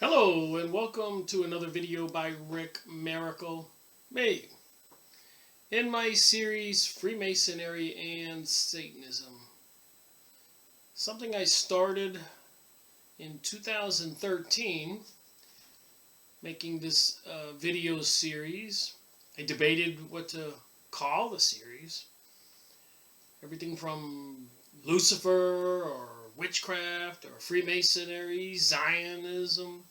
Hello and welcome to another video by Rick Miracle Me. In my series Freemasonry and Satanism. Something I started in 2013, making this video series. I debated what to call the series. Everything from Lucifer or witchcraft or Freemasonry, Zionism.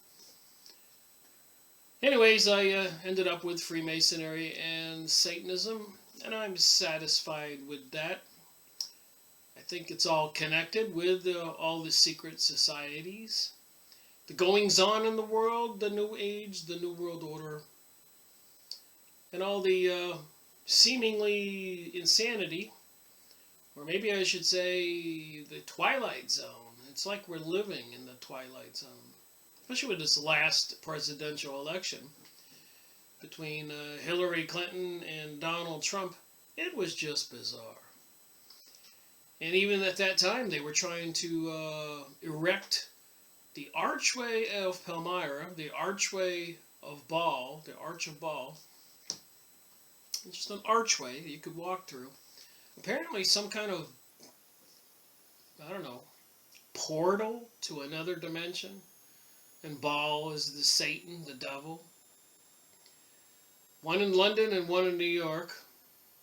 Anyways, I ended up with Freemasonry and Satanism, and I'm satisfied with that. I think it's all connected with all the secret societies, the goings-on in the world, the New Age, the New World Order, and all the seemingly insanity, or maybe I should say the Twilight Zone. It's like we're living in the Twilight Zone. Especially with this last presidential election between Hillary Clinton and Donald Trump. It was just bizarre. And even at that time, they were trying to erect the archway of Palmyra, the archway of Baal, the Arch of Baal. It's just an archway that you could walk through. Apparently some kind of, I don't know, portal to another dimension. And Baal is the Satan, the devil. One in London and one in New York.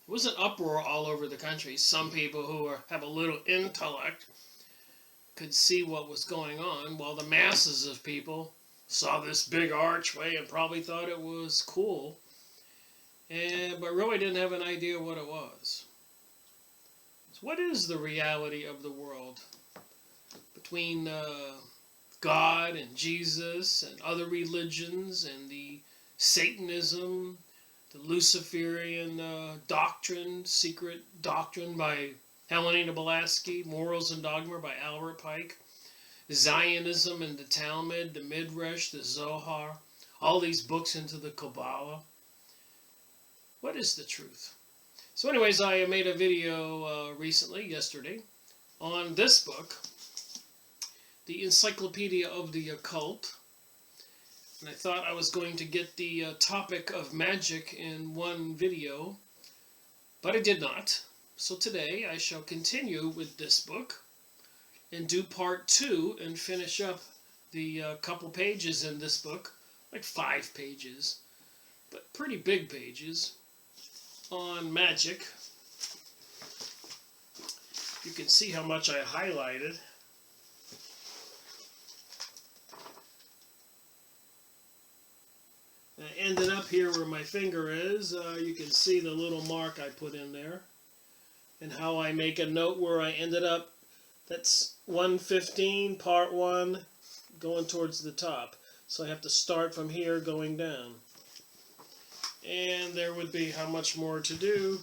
It was an uproar all over the country. Some people who have a little intellect could see what was going on, while the masses of people saw this big archway and probably thought it was cool, but really didn't have an idea what it was. So what is the reality of the world between God and Jesus and other religions and the Satanism, the Luciferian doctrine, secret doctrine by Helena Blavatsky, Morals and Dogma by Albert Pike, Zionism and the Talmud, the Midrash, the Zohar, all these books into the Kabbalah? What is the truth? So anyways, I made a video recently, yesterday, on this book, the Encyclopedia of the Occult, and I thought I was going to get the topic of magic in one video, but I did not. So today I shall continue with this book and do part 2 and finish up the couple pages in this book, like 5 pages, but pretty big pages, on magic. You can see how much I highlighted. I ended up here where my finger is. You can see the little mark I put in there. And how I make a note where I ended up. That's 115, part 1, going towards the top. So I have to start from here going down. And there would be how much more to do.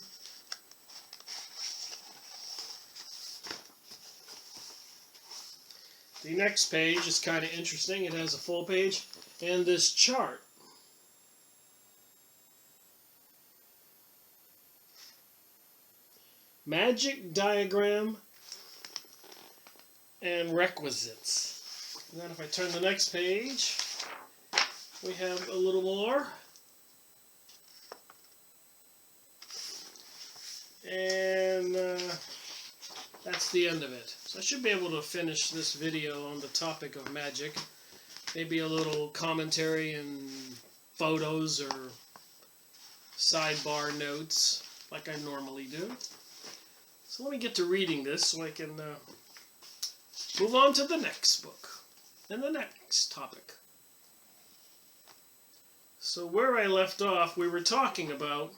The next page is kind of interesting. It has a full page and this chart. Magic diagram and requisites. And then if I turn the next page, we have a little more. And that's the end of it. So I should be able to finish this video on the topic of magic. Maybe a little commentary and photos or sidebar notes like I normally do. So let me get to reading this so I can move on to the next book and the next topic. So where I left off, we were talking about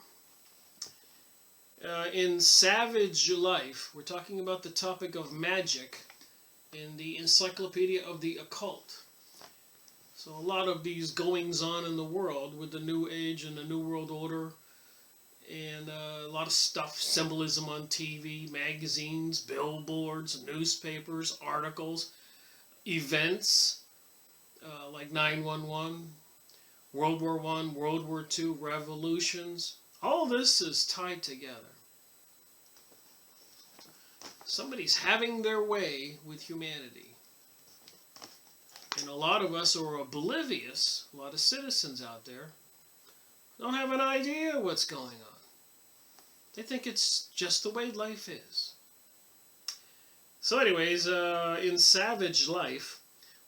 in Savage Life, we're talking about the topic of magic in the Encyclopedia of the Occult. So a lot of these goings-on in the world with the New Age and the New World Order, and a lot of stuff, symbolism on TV, magazines, billboards, newspapers, articles, events like 9/11, World War I, World War II, revolutions. All this is tied together. Somebody's having their way with humanity. And a lot of us are oblivious, a lot of citizens out there don't have an idea what's going on. They think it's just the way life is. So anyways, in savage life,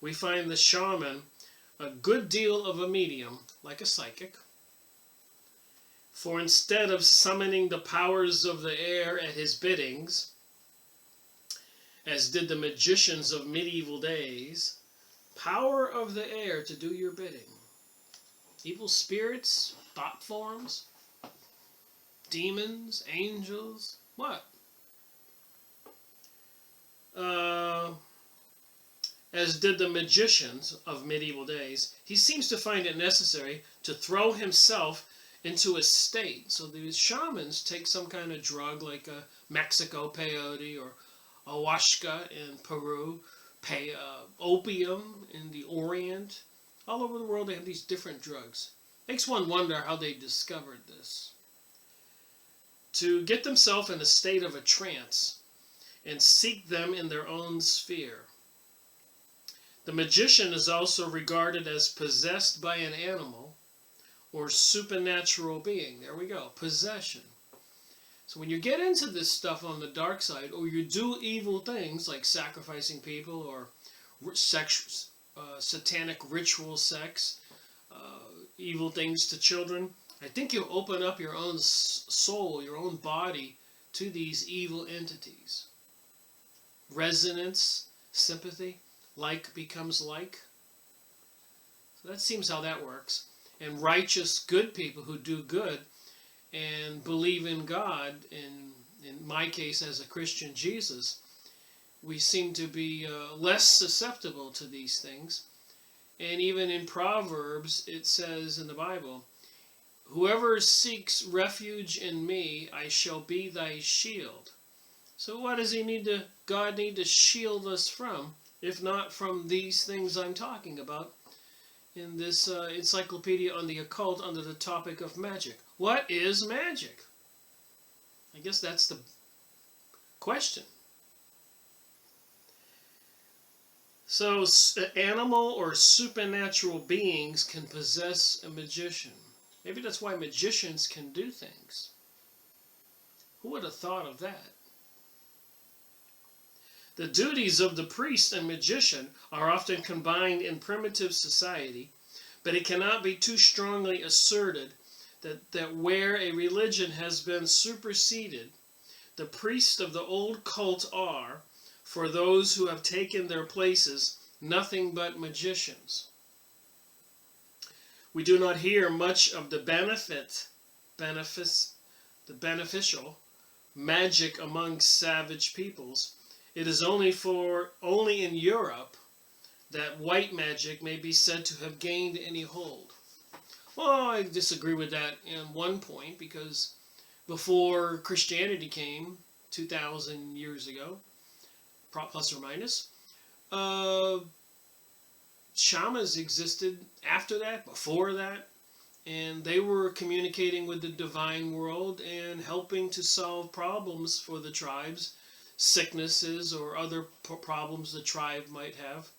we find the shaman a good deal of a medium, like a psychic. For instead of summoning the powers of the air at his biddings, as did the magicians of medieval days, power of the air to do your bidding. Evil spirits, thought forms, demons, angels, what? As did the magicians of medieval days, he seems to find it necessary to throw himself into a state. So these shamans take some kind of drug like a Mexico peyote or ayahuasca in Peru, opium in the Orient. All over the world they have these different drugs. Makes one wonder how they discovered this. To get themselves in a state of a trance and seek them in their own sphere. The magician is also regarded as possessed by an animal or supernatural being. There we go, possession. So when you get into this stuff on the dark side, or you do evil things like sacrificing people or satanic ritual sex, evil things to children, I think you open up your own soul, your own body to these evil entities. Resonance, sympathy, like becomes like. So that seems how that works. And righteous, good people who do good and believe in God, in my case as a Christian Jesus, we seem to be less susceptible to these things. And even in Proverbs, it says in the Bible, whoever seeks refuge in me, I shall be thy shield. So what does God need to shield us from, if not from these things I'm talking about in this encyclopedia on the occult under the topic of magic? What is magic? I guess that's the question. So animal or supernatural beings can possess a magician. Maybe that's why magicians can do things. Who would have thought of that? The duties of the priest and magician are often combined in primitive society, but it cannot be too strongly asserted that where a religion has been superseded, the priests of the old cult are, for those who have taken their places, nothing but magicians. We do not hear much of the beneficial magic among savage peoples. It is only in Europe that white magic may be said to have gained any hold. Well, I disagree with that in one point, because before Christianity came 2,000 years ago, plus or minus, shamans existed after that, before that, and they were communicating with the divine world and helping to solve problems for the tribes, sicknesses or other problems the tribe might have.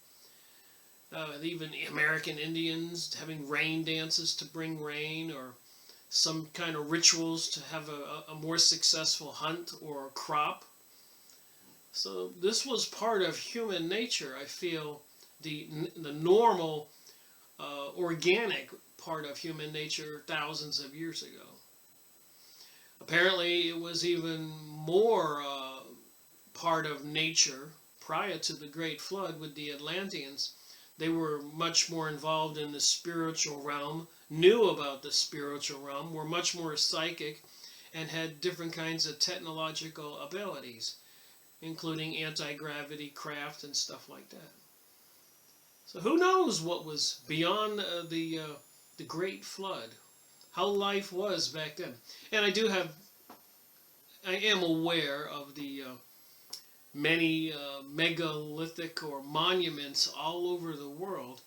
Even American Indians having rain dances to bring rain, or some kind of rituals to have a more successful hunt or crop. So this was part of human nature, I feel, the normal, organic part of human nature thousands of years ago. Apparently it was even more part of nature prior to the Great Flood with the Atlanteans. They were much more involved in the spiritual realm, knew about the spiritual realm, were much more psychic, and had different kinds of technological abilities, including anti-gravity craft and stuff like that. So who knows what was beyond the Great Flood, how life was back then. And I am aware of the many megalithic or monuments all over the world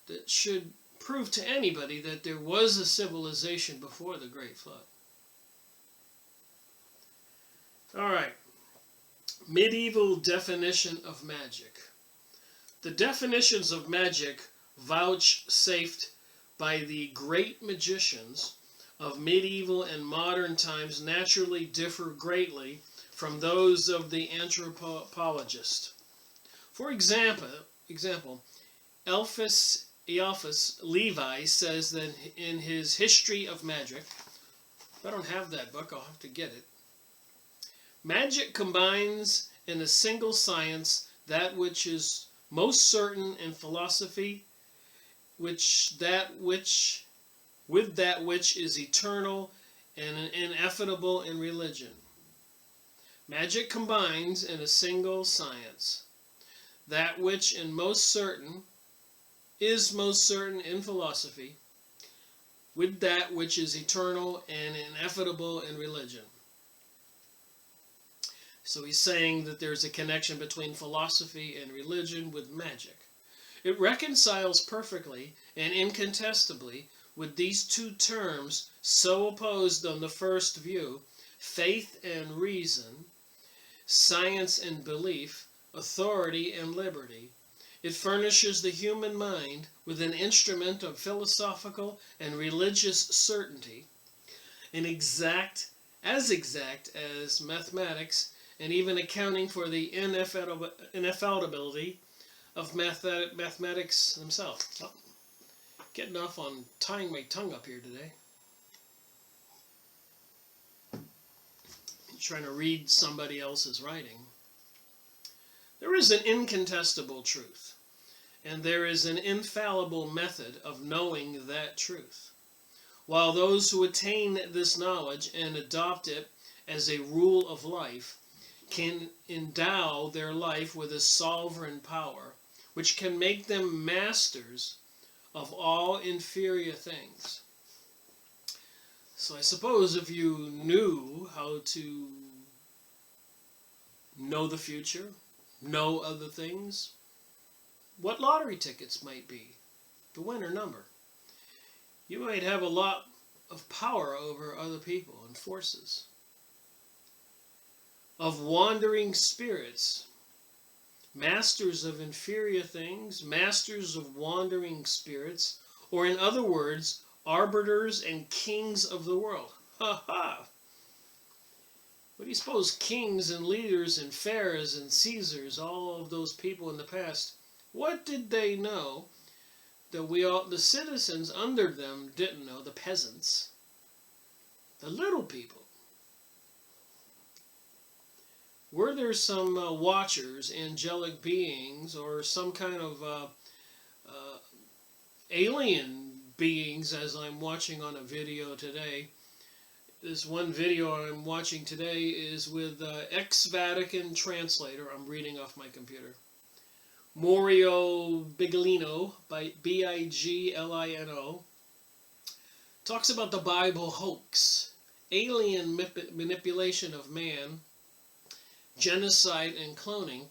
that should prove to anybody that there was a civilization before the Great Flood. All right. Medieval definition of magic. The definitions of magic vouchsafed by the great magicians of medieval and modern times naturally differ greatly from those of the anthropologist. For example, Eliphas Levi says that in his History of Magic, if I don't have that book, I'll have to get it. Magic combines in a single science that which is most certain in philosophy, with that which is eternal and ineffable in religion. Magic combines in a single science that which is most certain in philosophy, with that which is eternal and ineffable in religion. So he's saying that there's a connection between philosophy and religion with magic. It reconciles perfectly and incontestably with these two terms so opposed on the first view, faith and reason, science and belief, authority and liberty. It furnishes the human mind with an instrument of philosophical and religious certainty, as exact as mathematics, and even accounting for the ineffability of mathematics themselves. Oh, getting off on tying my tongue up here today. Trying to read somebody else's writing. There is an incontestable truth, and there is an infallible method of knowing that truth. While those who attain this knowledge and adopt it as a rule of life can endow their life with a sovereign power, which can make them masters of all inferior things. So I suppose if you knew how to know the future, know other things, what lottery tickets might be, the winner number, you might have a lot of power over other people and forces. Of wandering spirits, masters of inferior things, masters of wandering spirits, or in other words, arbiters and kings of the world. Ha ha! What do you suppose kings and leaders and pharaohs and Caesars, all of those people in the past, what did they know that the citizens under them didn't know, the peasants, the little people? Were there some watchers, angelic beings, or some kind of alien beings, as I'm watching on a video today? This one video I'm watching today is with ex-Vatican translator. I'm reading off my computer. Mario Biglino, B-I-G-L-I-N-O, talks about the Bible hoax, alien manipulation of man, genocide and cloning.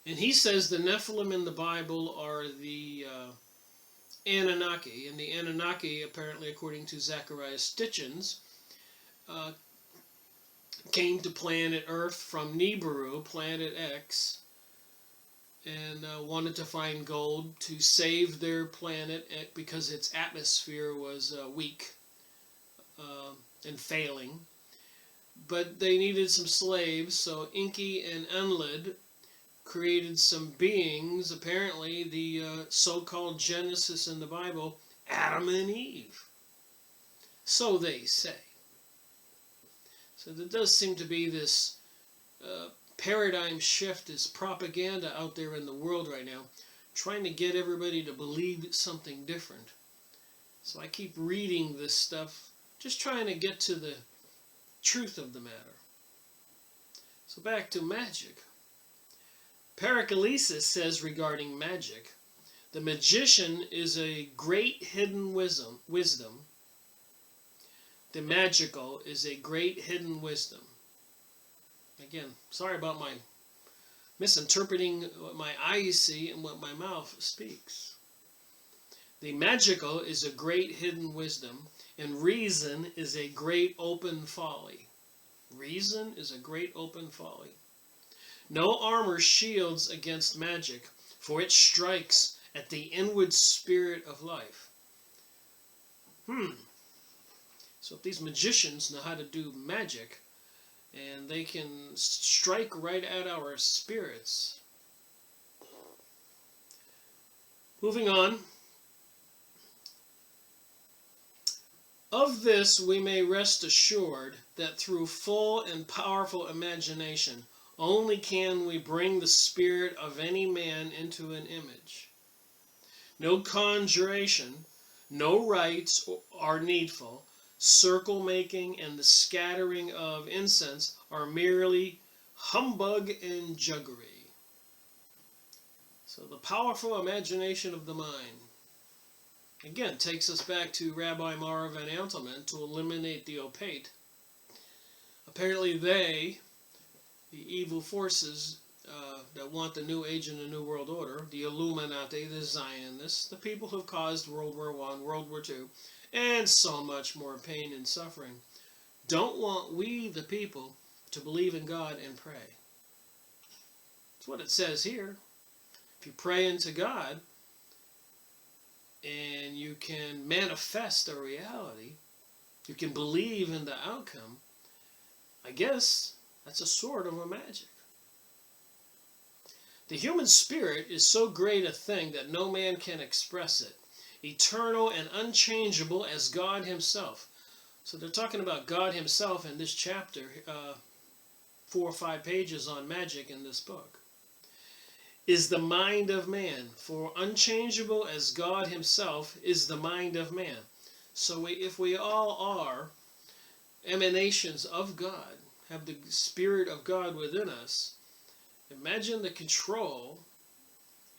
And he says the Nephilim in the Bible are the Anunnaki, and the Anunnaki, apparently according to Zachariah Stitchens, came to planet Earth from Nibiru, planet X, and wanted to find gold to save their planet because its atmosphere was weak and failing. But they needed some slaves, so Enki and Enlil created some beings, apparently the so-called Genesis in the Bible, Adam and Eve. So they say. So there does seem to be this paradigm shift, this propaganda out there in the world right now, trying to get everybody to believe something different. So I keep reading this stuff, just trying to get to the truth of the matter. So back to magic. Paracelsus says regarding magic, the magician is a great hidden wisdom. The magical is a great hidden wisdom. Again, sorry about my misinterpreting what my eyes see and what my mouth speaks. The magical is a great hidden wisdom, and reason is a great open folly. Reason is a great open folly. No armor shields against magic, for it strikes at the inward spirit of life. So if these magicians know how to do magic, and they can strike right at our spirits. Moving on. Of this we may rest assured, that through full and powerful imagination only can we bring the spirit of any man into an image. No conjuration, no rites are needful. Circle making and the scattering of incense are merely humbug and juggery. So the powerful imagination of the mind, again, takes us back to Rabbi Mara van Antelman to eliminate the occult. Apparently they, the evil forces that want the New Age and the New World Order, the Illuminati, the Zionists, the people who have caused World War I, World War II, and so much more pain and suffering, don't want we, the people, to believe in God and pray. That's what it says here. If you pray into God, and you can manifest a reality, you can believe in the outcome, I guess that's a sort of a magic. The human spirit is so great a thing that no man can express it. Eternal and unchangeable as God himself. So they're talking about God himself in this chapter, 4 or 5 pages on magic in this book. Is the mind of man. For unchangeable as God himself is the mind of man. So if we all are emanations of God, have the Spirit of God within us, imagine the control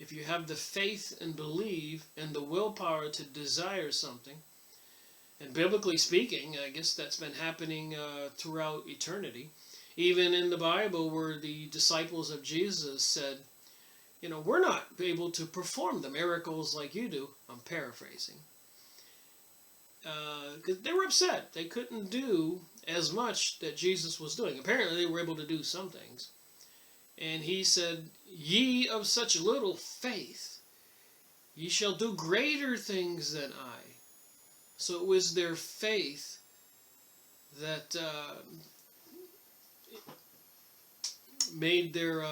if you have the faith and believe and the willpower to desire something. And biblically speaking, I guess that's been happening throughout eternity. Even in the Bible where the disciples of Jesus said, you know, we're not able to perform the miracles like you do. I'm paraphrasing. Because they were upset. They couldn't do as much that Jesus was doing. Apparently they were able to do some things. And he said, ye of such little faith, ye shall do greater things than I. So it was their faith that made their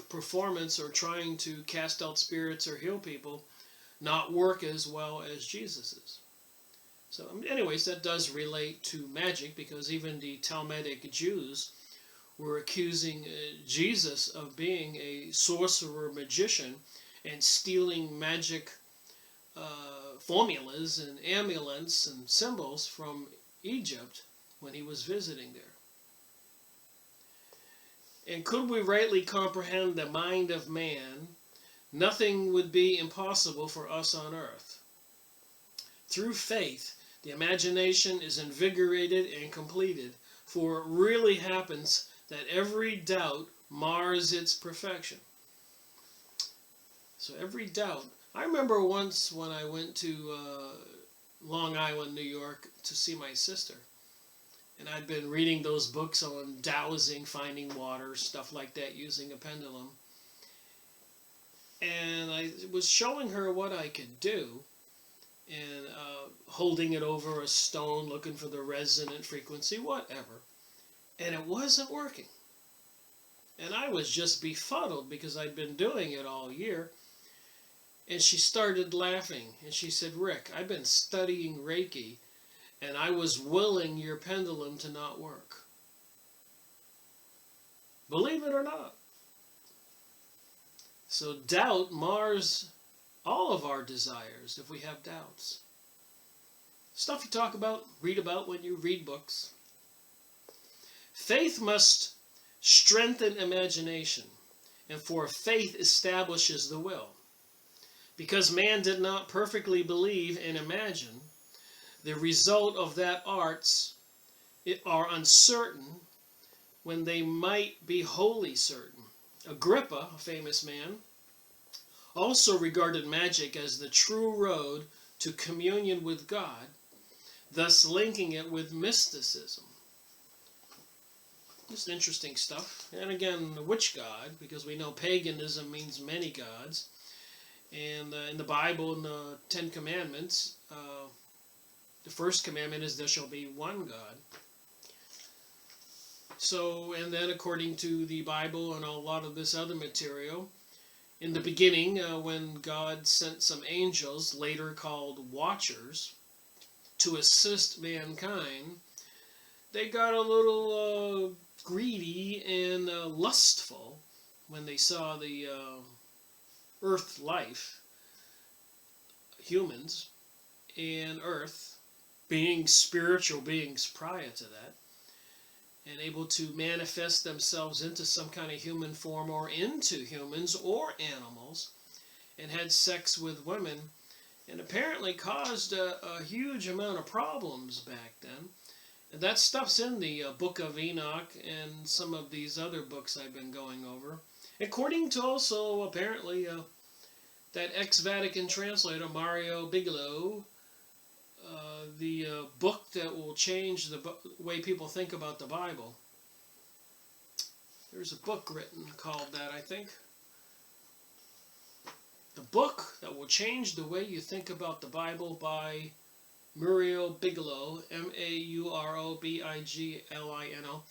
performance or trying to cast out spirits or heal people not work as well as Jesus's. So anyways, that does relate to magic, because even the Talmudic Jews were accusing Jesus of being a sorcerer magician and stealing magic formulas and amulets and symbols from Egypt when he was visiting there. And could we rightly comprehend the mind of man, nothing would be impossible for us on earth. Through faith, the imagination is invigorated and completed, for it really happens that every doubt mars its perfection. So every doubt. I remember once when I went to Long Island, New York, to see my sister. And I'd been reading those books on dowsing, finding water, stuff like that, using a pendulum. And I was showing her what I could do, and holding it over a stone, looking for the resonant frequency, whatever. And it wasn't working. And I was just befuddled because I'd been doing it all year. And she started laughing. And she said, Rick, I've been studying Reiki, and I was willing your pendulum to not work. Believe it or not. So doubt mars all of our desires if we have doubts. Stuff you talk about, read about when you read books. Faith must strengthen imagination, and for faith establishes the will. Because man did not perfectly believe and imagine, the result of that arts are uncertain when they might be wholly certain. Agrippa, a famous man, also regarded magic as the true road to communion with God, thus linking it with mysticism. Just interesting stuff. And again, the witch god, because we know paganism means many gods. And in the Bible, in the Ten Commandments, the first commandment is there shall be one God. So, and then according to the Bible and a lot of this other material, in the beginning, when God sent some angels, later called watchers, to assist mankind, they got a little greedy and lustful when they saw the earth life, humans, and earth, being spiritual beings prior to that, and able to manifest themselves into some kind of human form or into humans or animals, and had sex with women, and apparently caused a huge amount of problems back then. And that stuff's in the Book of Enoch and some of these other books I've been going over. According to also, apparently, that ex-Vatican translator, Mario Bigelow, the book that will change the way people think about the Bible. There's a book written called that, I think. The book that will change the way you think about the Bible by Muriel Bigelow, Maurobiglino,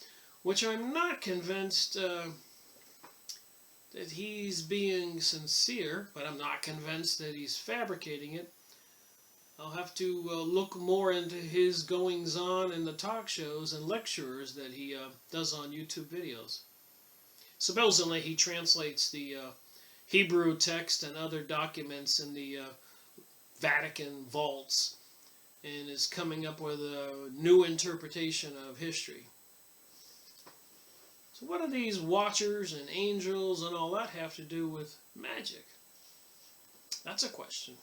which I'm not convinced that he's being sincere, but I'm not convinced that he's fabricating it. I'll have to look more into his goings-on in the talk shows and lectures that he does on YouTube videos. Supposedly he translates the Hebrew text and other documents in the Vatican vaults and is coming up with a new interpretation of history. So what do these watchers and angels and all that have to do with magic? That's a question.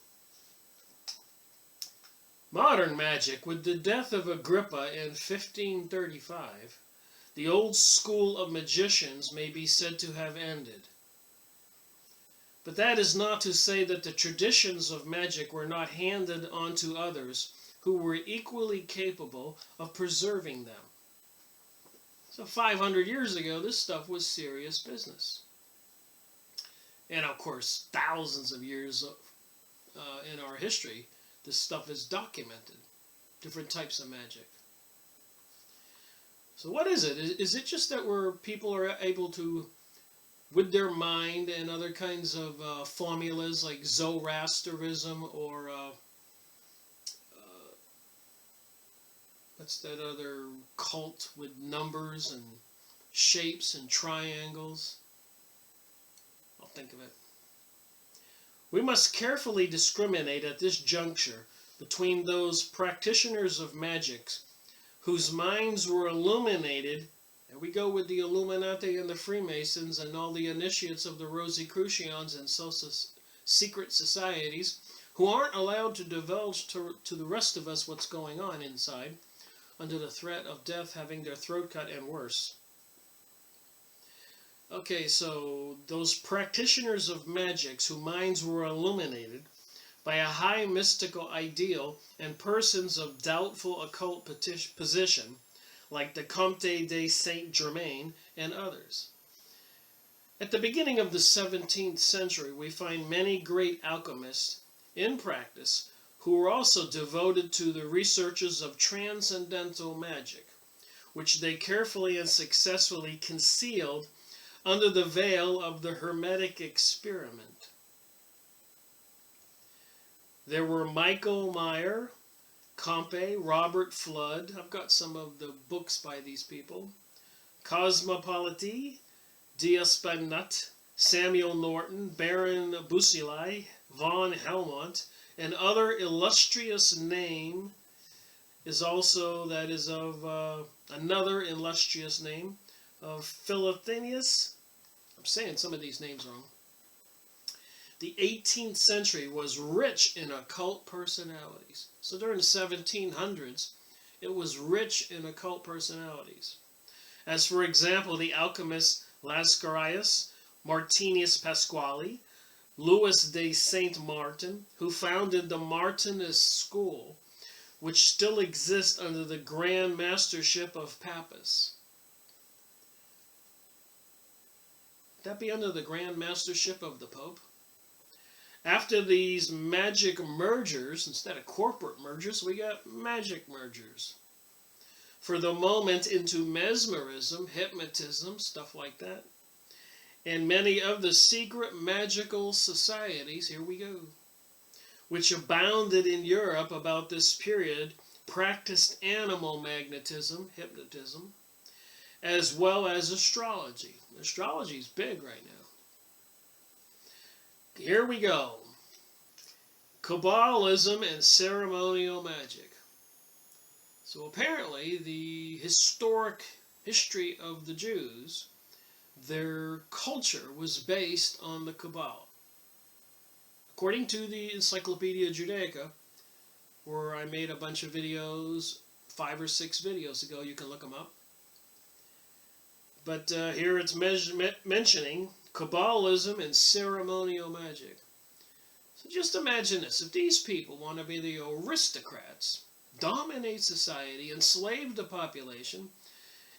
Modern magic. With the death of Agrippa in 1535, the old school of magicians may be said to have ended. But that is not to say that the traditions of magic were not handed on to others who were equally capable of preserving them. So 500 years ago, this stuff was serious business. And of course, thousands of years in our history, this stuff is documented. Different types of magic. So what is it? Is it just that people are able to, with their mind and other kinds of formulas like Zoroastrianism or what's that other cult with numbers and shapes and triangles? I'll think of it. We must carefully discriminate at this juncture between those practitioners of magic whose minds were illuminated, and we go with the Illuminati and the Freemasons and all the initiates of the Rosicrucians and secret societies, who aren't allowed to divulge to the rest of us what's going on inside, under the threat of death, having their throat cut, and worse. Okay, so those practitioners of magics whose minds were illuminated by a high mystical ideal and persons of doubtful occult position, like the Comte de Saint-Germain and others. At the beginning of the 17th century, we find many great alchemists in practice who were also devoted to the researches of transcendental magic, which they carefully and successfully concealed under the veil of the Hermetic experiment. There were Michael Meyer, Comte, Robert Flood. I've got some of the books by these people. Cosmopoliti, Diaspenut, Samuel Norton, Baron Busili, von Helmont, and other illustrious name is also, that is of another illustrious name, of Philothenes. I'm saying some of these names wrong. The 18th century was rich in occult personalities. So during the 1700s, it was rich in occult personalities. As for example, the alchemist Lascaris, Martinus Pasquale, Louis de Saint Martin, who founded the Martinist school, which still exists under the Grand Mastership of Pappus. Would that be under the Grand Mastership of the Pope? After these magic mergers, instead of corporate mergers, we got magic mergers. For the moment into mesmerism, hypnotism, stuff like that. And many of the secret magical societies, here we go, which abounded in Europe about this period, practiced animal magnetism, hypnotism, as well as astrology. Astrology is big right now. Here we go. Kabbalism and ceremonial magic. So apparently the historic history of the Jews, their culture was based on the Kabbalah. According to the Encyclopedia Judaica, where I made a bunch of videos, 5 or 6 videos ago, you can look them up. But here it's mentioning Kabbalism and ceremonial magic. So just imagine this. If these people want to be the aristocrats, dominate society, enslave the population,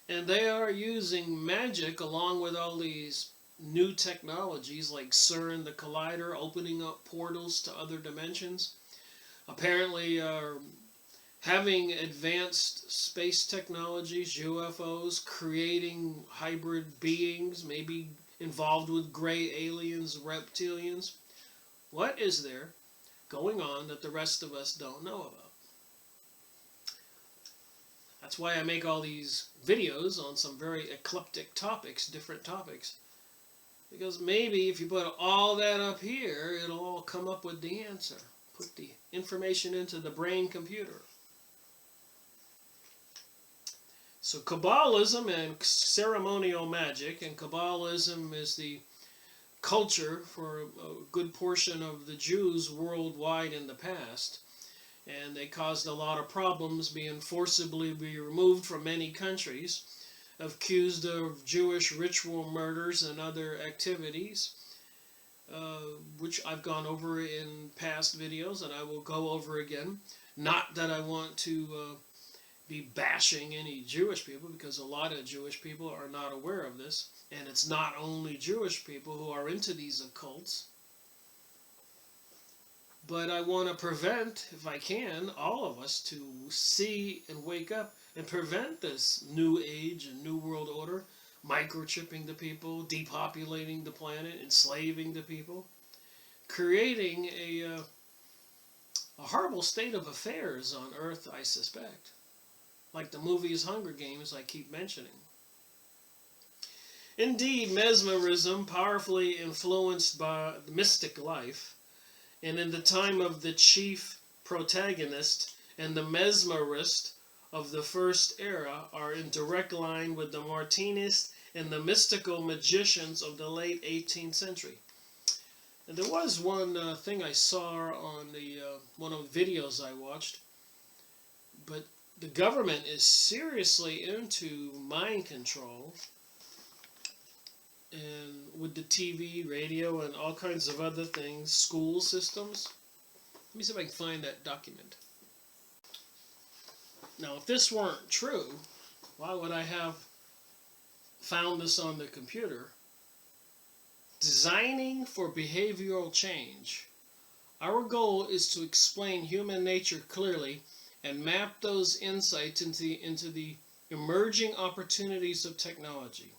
and they are using magic along with all these new technologies like CERN, the collider, opening up portals to other dimensions, apparently having advanced space technologies, UFOs, creating hybrid beings, maybe involved with gray aliens, reptilians. What is there going on that the rest of us don't know about? That's why I make all these videos on some very eclectic topics, different topics. Because maybe if you put all that up here, it'll all come up with the answer. Put the information into the brain computer. So Kabbalism and ceremonial magic, and Kabbalism is the culture for a good portion of the Jews worldwide in the past. And they caused a lot of problems, being forcibly removed from many countries, accused of Jewish ritual murders and other activities, which I've gone over in past videos and I will go over again. Not that I want to be bashing any Jewish people, because a lot of Jewish people are not aware of this, and it's not only Jewish people who are into these occults. But I want to prevent, if I can, all of us to see and wake up and prevent this new age and new world order, microchipping the people, depopulating the planet, enslaving the people, creating a horrible state of affairs on Earth, I suspect. Like the movies Hunger Games I keep mentioning. Indeed, mesmerism, powerfully influenced by the mystic life, and in the time of the chief protagonist and the mesmerist of the first era, are in direct line with the Martinists and the mystical magicians of the late 18th century. And there was one thing I saw on the one of the videos I watched, but the government is seriously into mind control, and with the TV, radio, and all kinds of other things, school systems. Let me see if I can find that document. Now, if this weren't true, why would I have found this on the computer? Designing for behavioral change. Our goal is to explain human nature clearly and map those insights into the emerging opportunities of technology.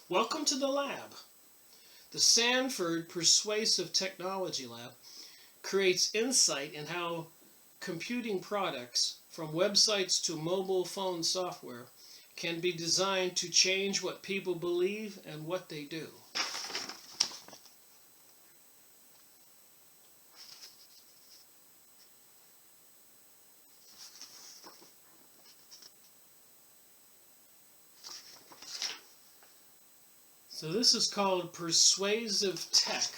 Welcome to the lab. The Sanford Persuasive Technology Lab creates insight in how computing products, from websites to mobile phone software, can be designed to change what people believe and what they do. So this is called Persuasive Tech.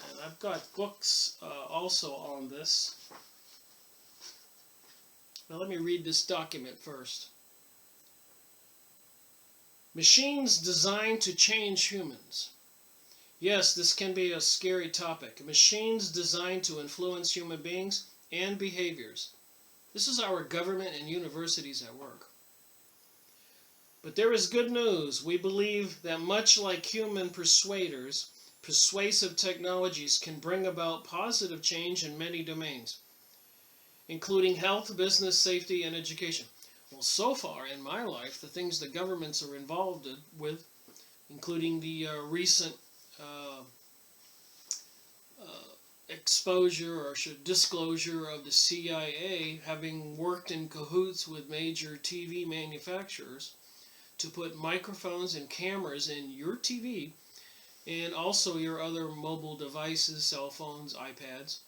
And I've got books also on this. Now let me read this document first. Machines designed to change humans. Yes, this can be a scary topic. Machines designed to influence human beings and behaviors. This is our government and universities at work. But there is good news. We believe that much like human persuaders, persuasive technologies can bring about positive change in many domains, including health, business, safety, and education. Well, so far in my life, the things the governments are involved with, including the recent uh, exposure or disclosure of the CIA having worked in cahoots with major TV manufacturers to put microphones and cameras in your TV and also your other mobile devices, cell phones, iPads,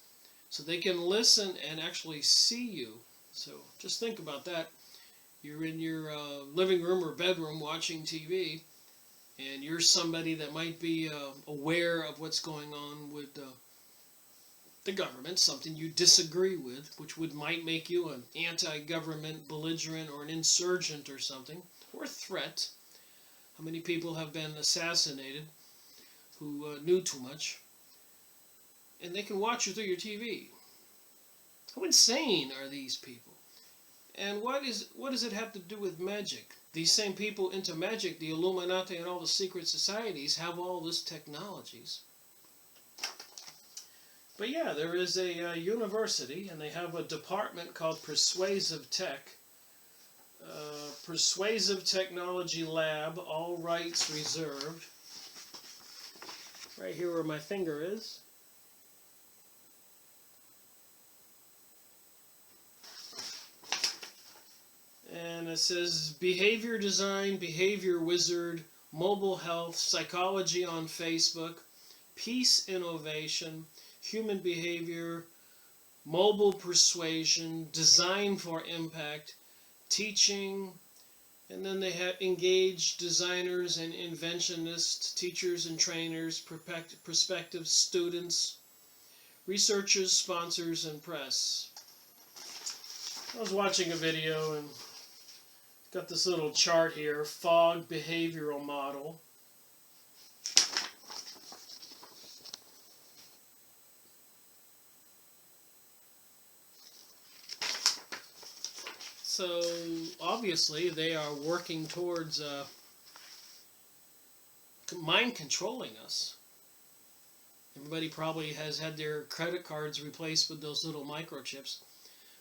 so they can listen and actually see you. So just think about that. You're in your living room or bedroom watching TV, and you're somebody that might be aware of what's going on with the government, something you disagree with, which might make you an anti-government belligerent or an insurgent or something, or a threat. How many people have been assassinated who knew too much? And they can watch you through your TV. How insane are these people? And what does it have to do with magic? These same people into magic, the Illuminati and all the secret societies, have all this technologies. But yeah, there is a university, and they have a department called Persuasive Tech. Persuasive Technology Lab, all rights reserved. Right here where my finger is. And it says behavior design, behavior wizard, mobile health, psychology on Facebook, peace innovation, human behavior, mobile persuasion, design for impact, teaching, and then they have engaged designers and inventionists, teachers and trainers, prospective students, researchers, sponsors, and press. I was watching a video and got this little chart here, fog behavioral model. So obviously they are working towards mind controlling us. Everybody probably has had their credit cards replaced with those little microchips.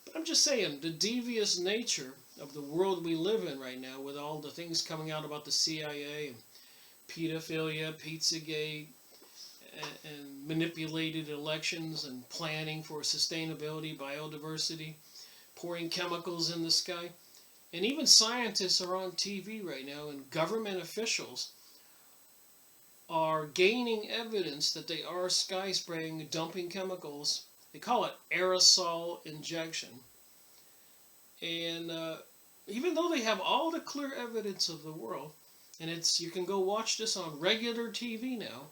But I'm just saying, the devious nature of the world we live in right now, with all the things coming out about the CIA and pedophilia, Pizzagate, and manipulated elections and planning for sustainability, biodiversity, pouring chemicals in the sky. And even scientists are on TV right now, and government officials are gaining evidence that they are sky spraying, dumping chemicals. They call it aerosol injection. And even though they have all the clear evidence of the world, and you can go watch this on regular TV now,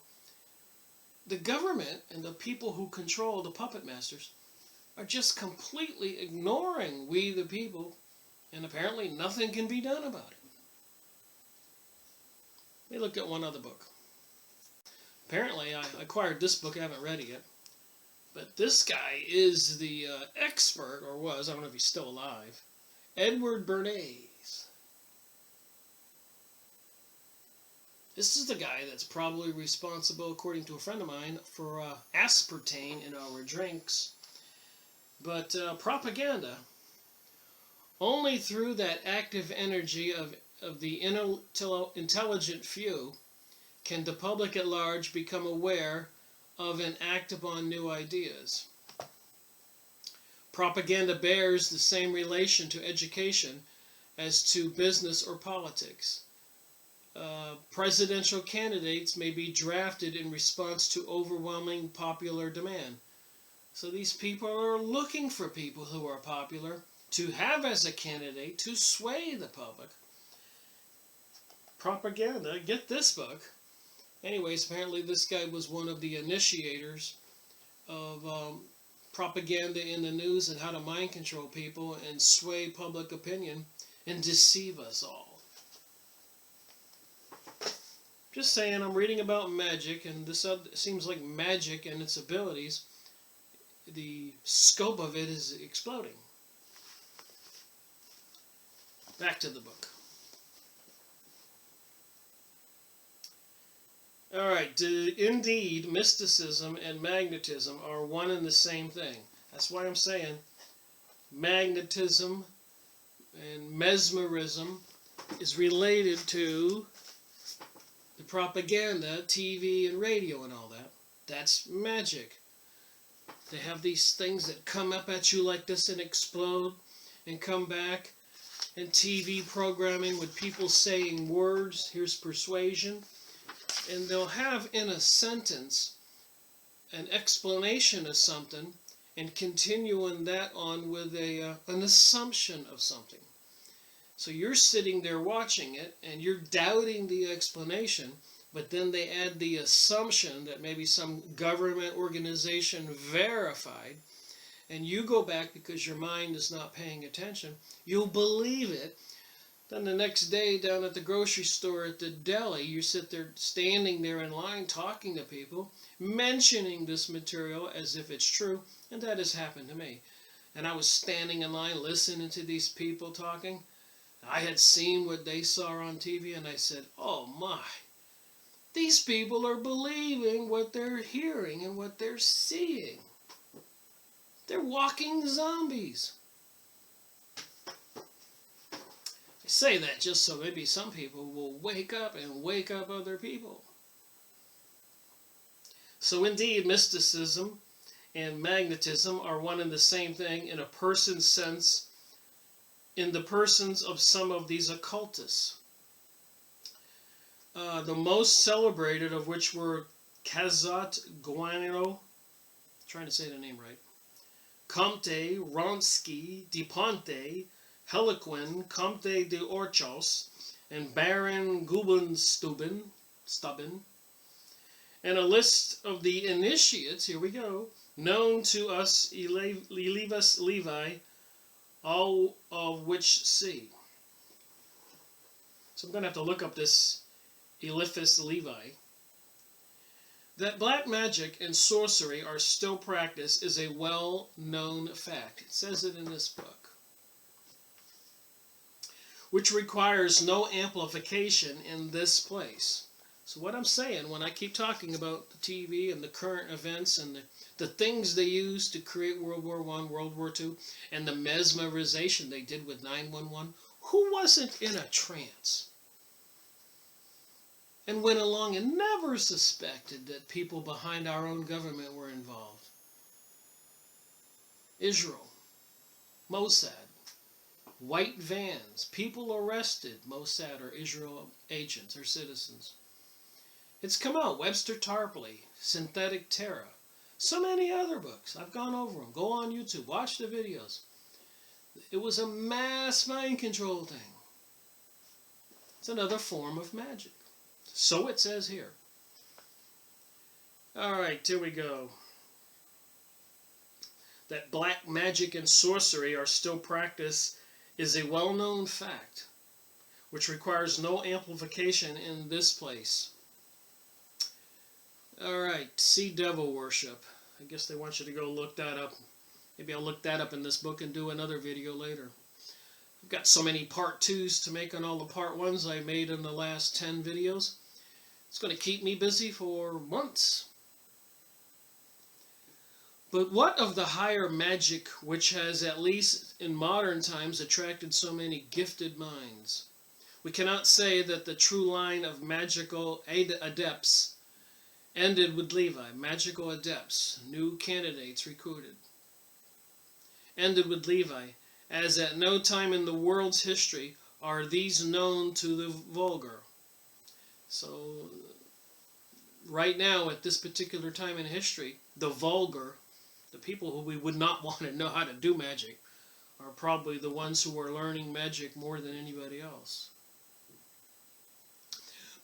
the government and the people who control the puppet masters are just completely ignoring we the people, and apparently nothing can be done about it. Let me look at one other book. Apparently I acquired this book, I haven't read it yet. But this guy is the expert, or was, I don't know if he's still alive, Edward Bernays. This is the guy that's probably responsible, according to a friend of mine, for aspartame in our drinks. But propaganda, only through that active energy of the intelligent few can the public at large become aware of and act upon new ideas. Propaganda bears the same relation to education as to business or politics. Presidential candidates may be drafted in response to overwhelming popular demand. So these people are looking for people who are popular to have as a candidate to sway the public. Propaganda, get this book. Anyways, apparently this guy was one of the initiators of propaganda in the news and how to mind control people and sway public opinion and deceive us all. Just saying, I'm reading about magic, and this seems like magic and its abilities, the scope of it is exploding. Back to the book. All right, indeed, mysticism and magnetism are one and the same thing. That's why I'm saying magnetism and mesmerism is related to the propaganda, TV and radio and all that. That's magic. They have these things that come up at you like this and explode and come back. And TV programming with people saying words, here's persuasion. And they'll have in a sentence an explanation of something and continuing that on with an assumption of something. So you're sitting there watching it and you're doubting the explanation, but then they add the assumption that maybe some government organization verified, and you go back because your mind is not paying attention. You'll believe it. Then the next day down at the grocery store at the deli, you sit there standing there in line talking to people, mentioning this material as if it's true, and that has happened to me. And I was standing in line listening to these people talking. I had seen what they saw on TV, and I said, oh my, these people are believing what they're hearing and what they're seeing. They're walking zombies. I say that just so maybe some people will wake up and wake up other people. So indeed, mysticism and magnetism are one and the same thing in a person's sense, in the persons of some of these occultists. The most celebrated of which were Kazat Guanero, trying to say the name right, Comte Ronsky de Ponte, Heliquin, Comte de Orchos, and Baron Gubenstuben, and a list of the initiates, here we go, known to us Eliphas Levi, all of which see. So I'm going to have to look up this Eliphas Levi. That black magic and sorcery are still practiced is a well-known fact. It says it in this book. Which requires no amplification in this place. So what I'm saying when I keep talking about the TV and the current events and the things they used to create World War I, World War II, and the mesmerization they did with 911, who wasn't in a trance? And went along and never suspected that people behind our own government were involved. Israel, Mossad, white vans, people arrested, Mossad or Israel agents or citizens. It's come out, Webster Tarpley, Synthetic Terror, so many other books. I've gone over them. Go on YouTube, watch the videos. It was a mass mind control thing. It's another form of magic. So it says here. Alright, here we go. That black magic and sorcery are still practiced is a well-known fact, which requires no amplification in this place. Alright, see devil worship. I guess they want you to go look that up. Maybe I'll look that up in this book and do another video later. I've got so many part 2s to make on all the part 1s I made in the last 10 videos. It's going to keep me busy for months. But what of the higher magic which has, at least in modern times, attracted so many gifted minds? We cannot say that the true line of magical adepts ended with Levi. Magical adepts, new candidates recruited, ended with Levi, as at no time in the world's history are these known to the vulgar. So, right now, at this particular time in history, the vulgar, the people who we would not want to know how to do magic, are probably the ones who are learning magic more than anybody else.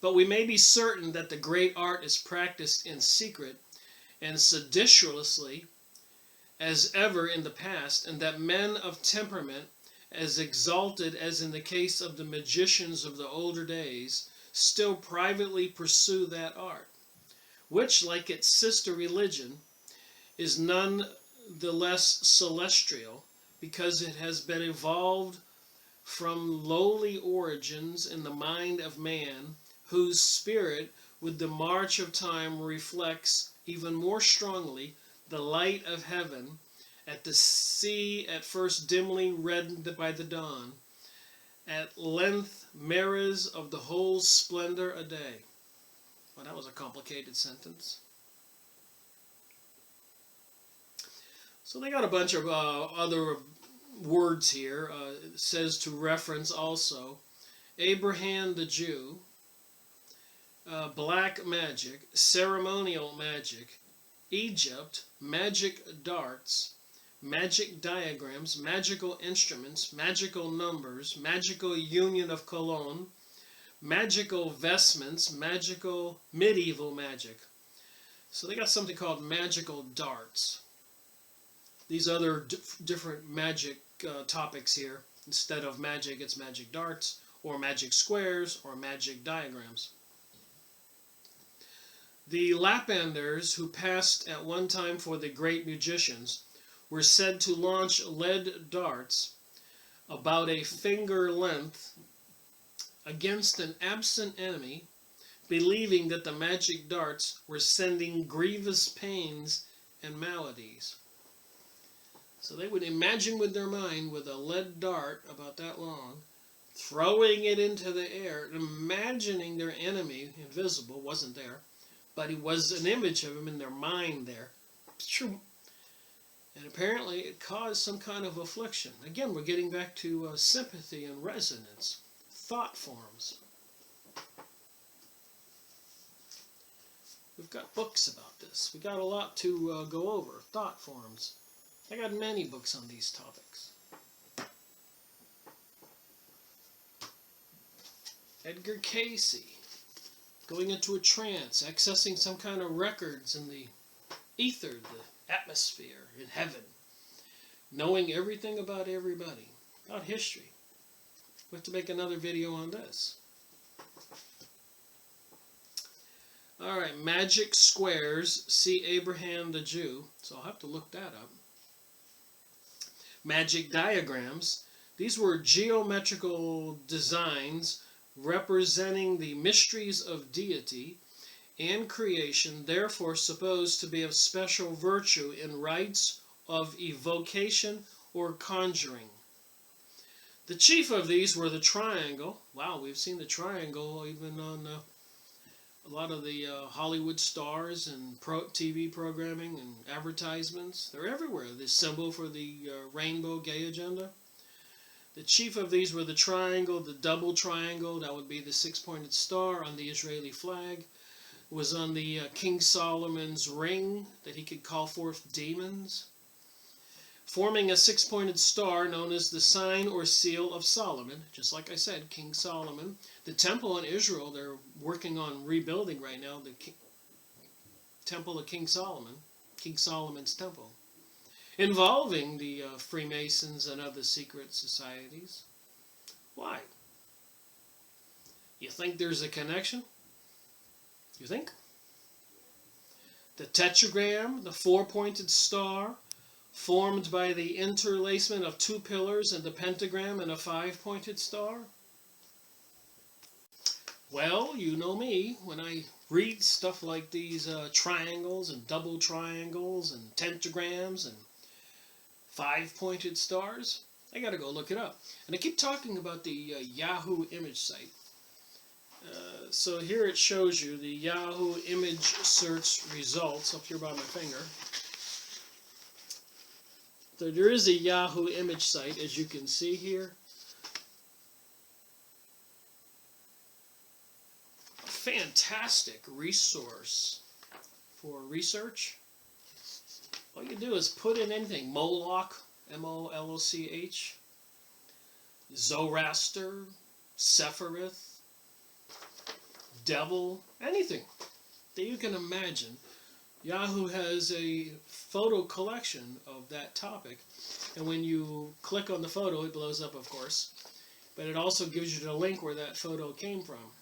But we may be certain that the great art is practiced in secret and sedulously as ever in the past, and that men of temperament, as exalted as in the case of the magicians of the older days, still privately pursue that art, which, like its sister religion, is none the less celestial because it has been evolved from lowly origins in the mind of man, whose spirit with the march of time reflects even more strongly the light of heaven at the sea at first dimly reddened by the dawn, at length mirrors of the whole splendor a day. Well, that was a complicated sentence. So they got a bunch of other words here. It says to reference also Abraham the Jew, black magic, ceremonial magic, Egypt, magic darts, magic diagrams, magical instruments, magical numbers, magical union of Cologne, magical vestments, magical medieval magic. So they got something called magical darts. These other different magic topics here. Instead of magic, it's magic darts, or magic squares, or magic diagrams. The Laplanders, who passed at one time for the great magicians, were said to launch lead darts about a finger length against an absent enemy, believing that the magic darts were sending grievous pains and maladies. So they would imagine with their mind with a lead dart about that long, throwing it into the air, imagining their enemy, invisible, wasn't there, but it was an image of him in their mind there. And apparently it caused some kind of affliction. Again, we're getting back to sympathy and resonance, thought forms. We've got books about this. We got a lot to go over, thought forms. I got many books on these topics. Edgar Casey, going into a trance, accessing some kind of records in the ether, the atmosphere in heaven, knowing everything about everybody, about history. We have to make another video on this. Alright, magic squares, see Abraham the Jew, so I'll have to look that up. Magic diagrams, these were geometrical designs representing the mysteries of deity and creation, therefore supposed to be of special virtue in rites of evocation or conjuring. The chief of these were the triangle. Wow, we've seen the triangle even on a lot of the Hollywood stars and TV programming and advertisements. They're everywhere. The symbol for the rainbow gay agenda. The chief of these were the triangle, the double triangle. That would be the six-pointed star on the Israeli flag. It was on the King Solomon's ring that he could call forth demons. Forming a six-pointed star known as the sign or seal of Solomon. Just like I said, King Solomon. The temple in Israel, they're working on rebuilding right now, the temple of King Solomon, King Solomon's temple, involving the Freemasons and other secret societies. Why? You think there's a connection? You think? The tetragram, the four-pointed star, formed by the interlacement of two pillars and the pentagram and a five-pointed star? Well, you know me, when I read stuff like these triangles and double triangles and tetragrams and five-pointed stars, I gotta go look it up. And I keep talking about the Yahoo image site. So here it shows you the Yahoo image search results up here by my finger. So there is a Yahoo image site, as you can see here. A fantastic resource for research. All you do is put in anything. Moloch, M-O-L-O-C-H, Zoroaster, Sepharith, devil, anything that you can imagine. Yahoo has a photo collection of that topic, and when you click on the photo, it blows up, of course, but it also gives you the link where that photo came from,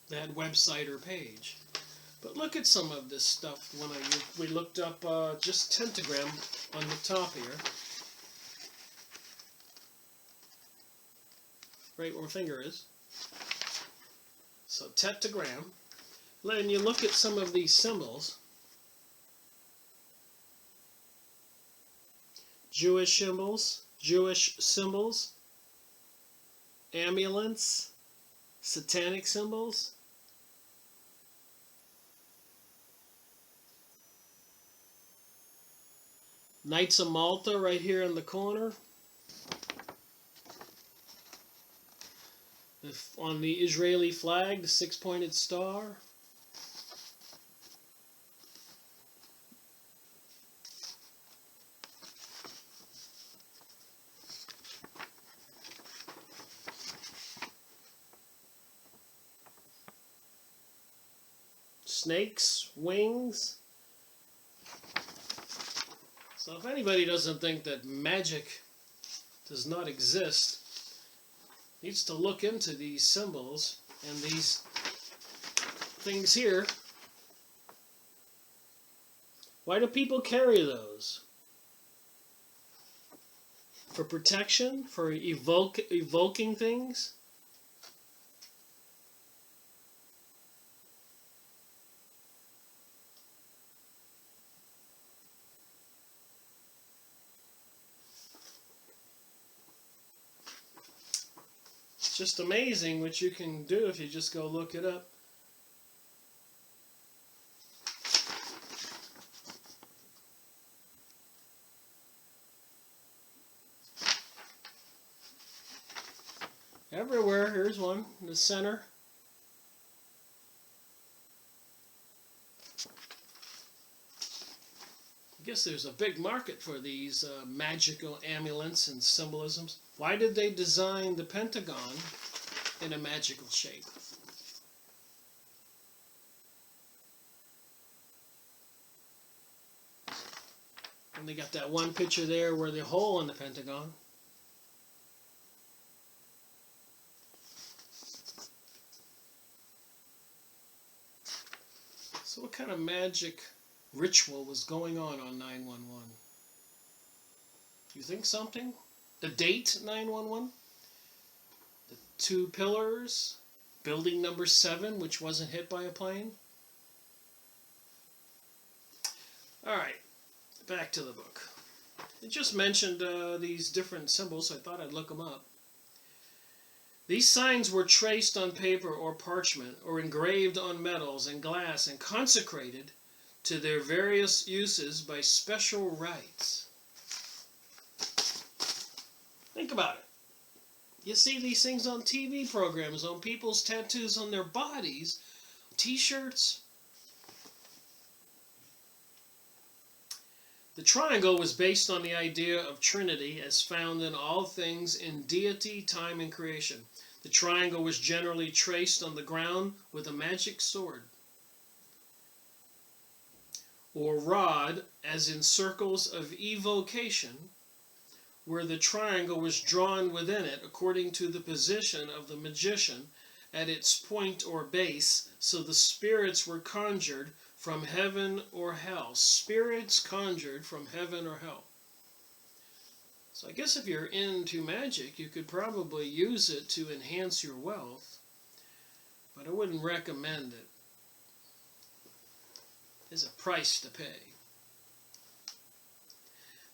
that website or page. But look at some of this stuff. When we looked up just pentagram on the top here, right where my finger is. So tetragram. When you look at some of these symbols, Jewish symbols, amulets, satanic symbols. Knights of Malta right here in the corner. On the Israeli flag, the six-pointed star. Snakes, wings. So if anybody doesn't think that magic does not exist, needs to look into these symbols and these things here. Why do people carry those? For protection? For evoking things? It's just amazing what you can do if you just go look it up. Everywhere, here's one in the center. I guess there's a big market for these magical amulets and symbolisms. Why did they design the Pentagon in a magical shape? And they got that one picture there where the hole in the Pentagon. So what kind of magic ritual was going on 911? Do you think something? The date 911? The two pillars? Building number 7, which wasn't hit by a plane? Alright, back to the book. It just mentioned these different symbols, so I thought I'd look them up. These signs were traced on paper or parchment, or engraved on metals and glass, and consecrated to their various uses by special rites. Think about it. You see these things on TV programs, on people's tattoos on their bodies, t-shirts. The triangle was based on the idea of Trinity as found in all things in deity, time, and creation. The triangle was generally traced on the ground with a magic sword or rod, as in circles of evocation, where the triangle was drawn within it according to the position of the magician at its point or base, so the spirits were conjured from heaven or hell. Spirits conjured from heaven or hell. So I guess if you're into magic, you could probably use it to enhance your wealth, but I wouldn't recommend it. There's a price to pay.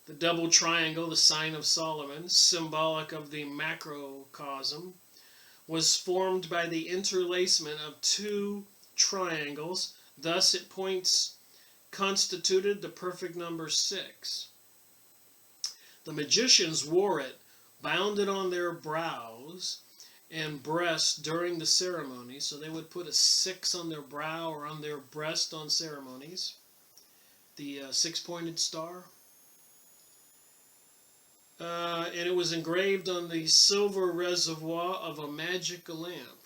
The double triangle, the sign of Solomon, symbolic of the macrocosm, was formed by the interlacement of two triangles. Thus, it points constituted the perfect number 6. The magicians wore it, bound it on their brows and breasts during the ceremony. So they would put a 6 on their brow or on their breast on ceremonies. The 6-pointed star. And it was engraved on the silver reservoir of a magic lamp.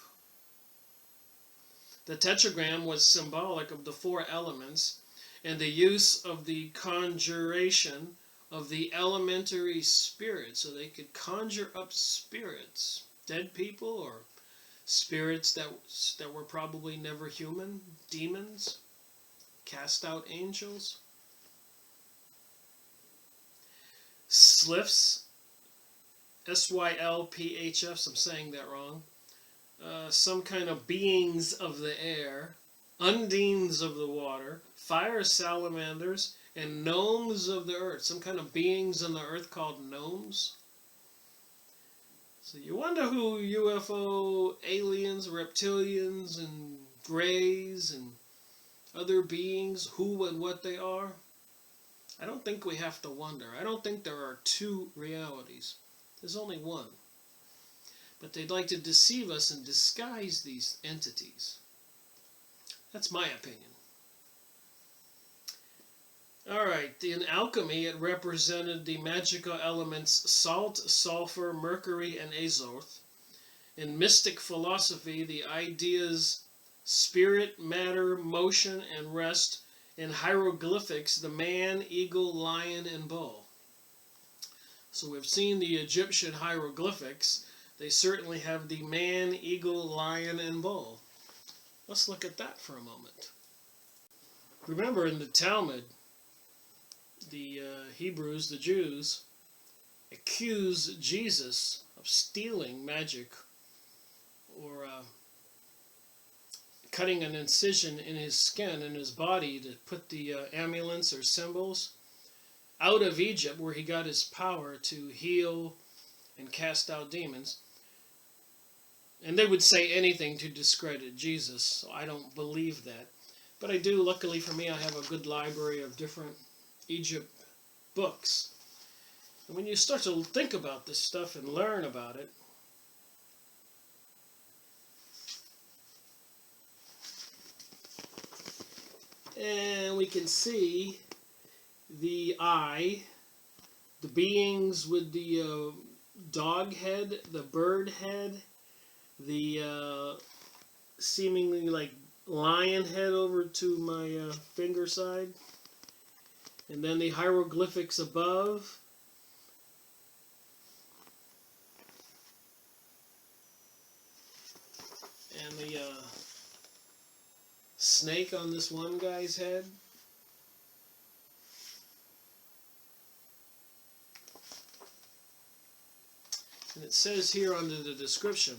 The tetragram was symbolic of the 4 elements and the use of the conjuration of the elementary spirits, so they could conjure up spirits, dead people or spirits that were probably never human, demons, cast out angels. Sylphs, Sylphs, I'm saying that wrong, some kind of beings of the air, undines of the water, fire salamanders, and gnomes of the earth. Some kind of beings in the earth called gnomes. So you wonder who UFO aliens, reptilians, and greys, and other beings, who and what they are? I don't think we have to wonder. I don't think there are two realities. There's only one. But they'd like to deceive us and disguise these entities. That's my opinion. Alright, in alchemy it represented the magical elements salt, sulfur, mercury, and azoth. In mystic philosophy, the ideas spirit, matter, motion, and rest. In hieroglyphics, the man, eagle, lion, and bull. So we've seen the Egyptian hieroglyphics. They certainly have the man, eagle, lion, and bull. Let's look at that for a moment. Remember, in the Talmud, the Hebrews, the Jews, accuse Jesus of stealing magic or cutting an incision in his skin, in his body, to put the amulets or symbols out of Egypt, where he got his power to heal and cast out demons. And they would say anything to discredit Jesus, so I don't believe that. But I do, luckily for me, I have a good library of different Egypt books. And when you start to think about this stuff and learn about it, and we can see the eye, the beings with the dog head, the bird head, the seemingly like lion head over to my finger side, and then the hieroglyphics above. And the snake on this one guy's head. And it says here under the description,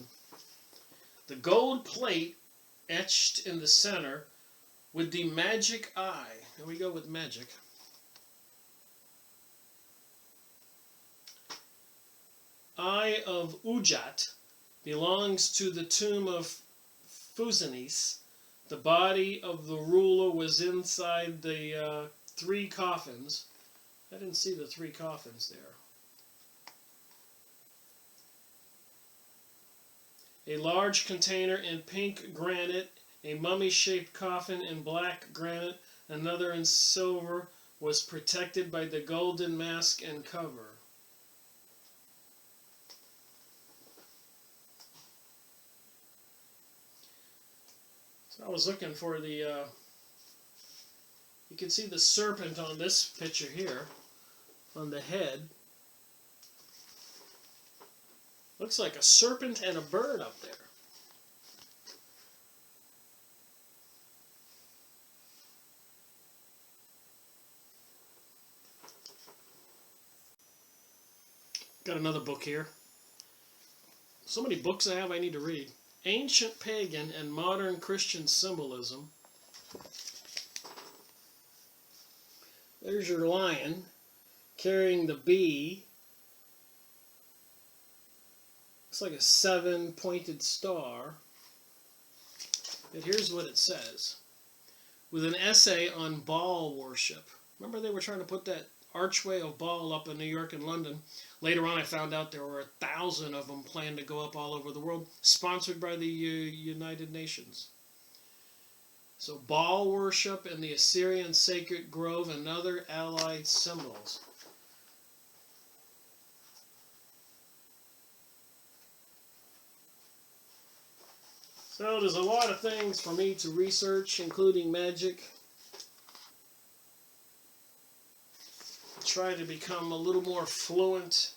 the gold plate etched in the center with the magic eye. Here we go with magic. Eye of Ujat belongs to the tomb of Phusanis. The body of the ruler was inside the 3 coffins. I didn't see the 3 coffins there. A large container in pink granite, a mummy-shaped coffin in black granite, another in silver, was protected by the golden mask and cover. So I was looking for the, you can see the serpent on this picture here, on the head. Looks like a serpent and a bird up there. Got another book here. So many books I have I need to read. Ancient Pagan and Modern Christian Symbolism. There's your lion carrying the bee. It's like a 7-pointed star. And here's what it says. With an essay on Baal worship. Remember they were trying to put that archway of Baal up in New York and London. Later on I found out there were 1,000 of them planned to go up all over the world, sponsored by the United Nations. So Baal worship and the Assyrian sacred grove and other allied symbols. So there's a lot of things for me to research, including magic. Try to become a little more fluent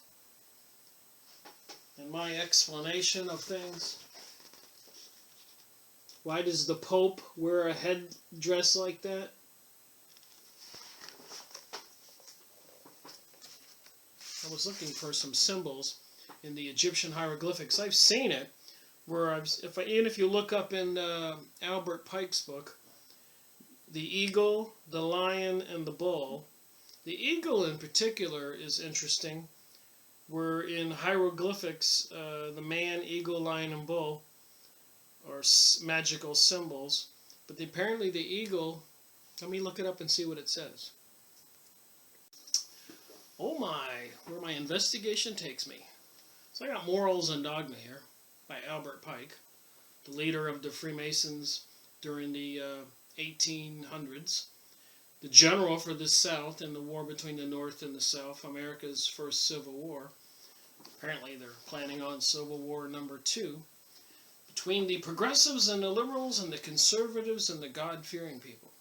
in my explanation of things. Why does the Pope wear a headdress like that? I was looking for some symbols in the Egyptian hieroglyphics. I've seen it, where even if you look up in Albert Pike's book, the eagle, the lion, and the bull. The eagle in particular is interesting, where in hieroglyphics, the man, eagle, lion, and bull are magical symbols. But apparently the eagle, let me look it up and see what it says. Oh my, where my investigation takes me. So I got Morals and Dogma here by Albert Pike, the leader of the Freemasons during the 1800s, the general for the South in the war between the North and the South, America's first Civil War. Apparently they're planning on Civil War number 2, between the progressives and the liberals and the conservatives and the God-fearing people.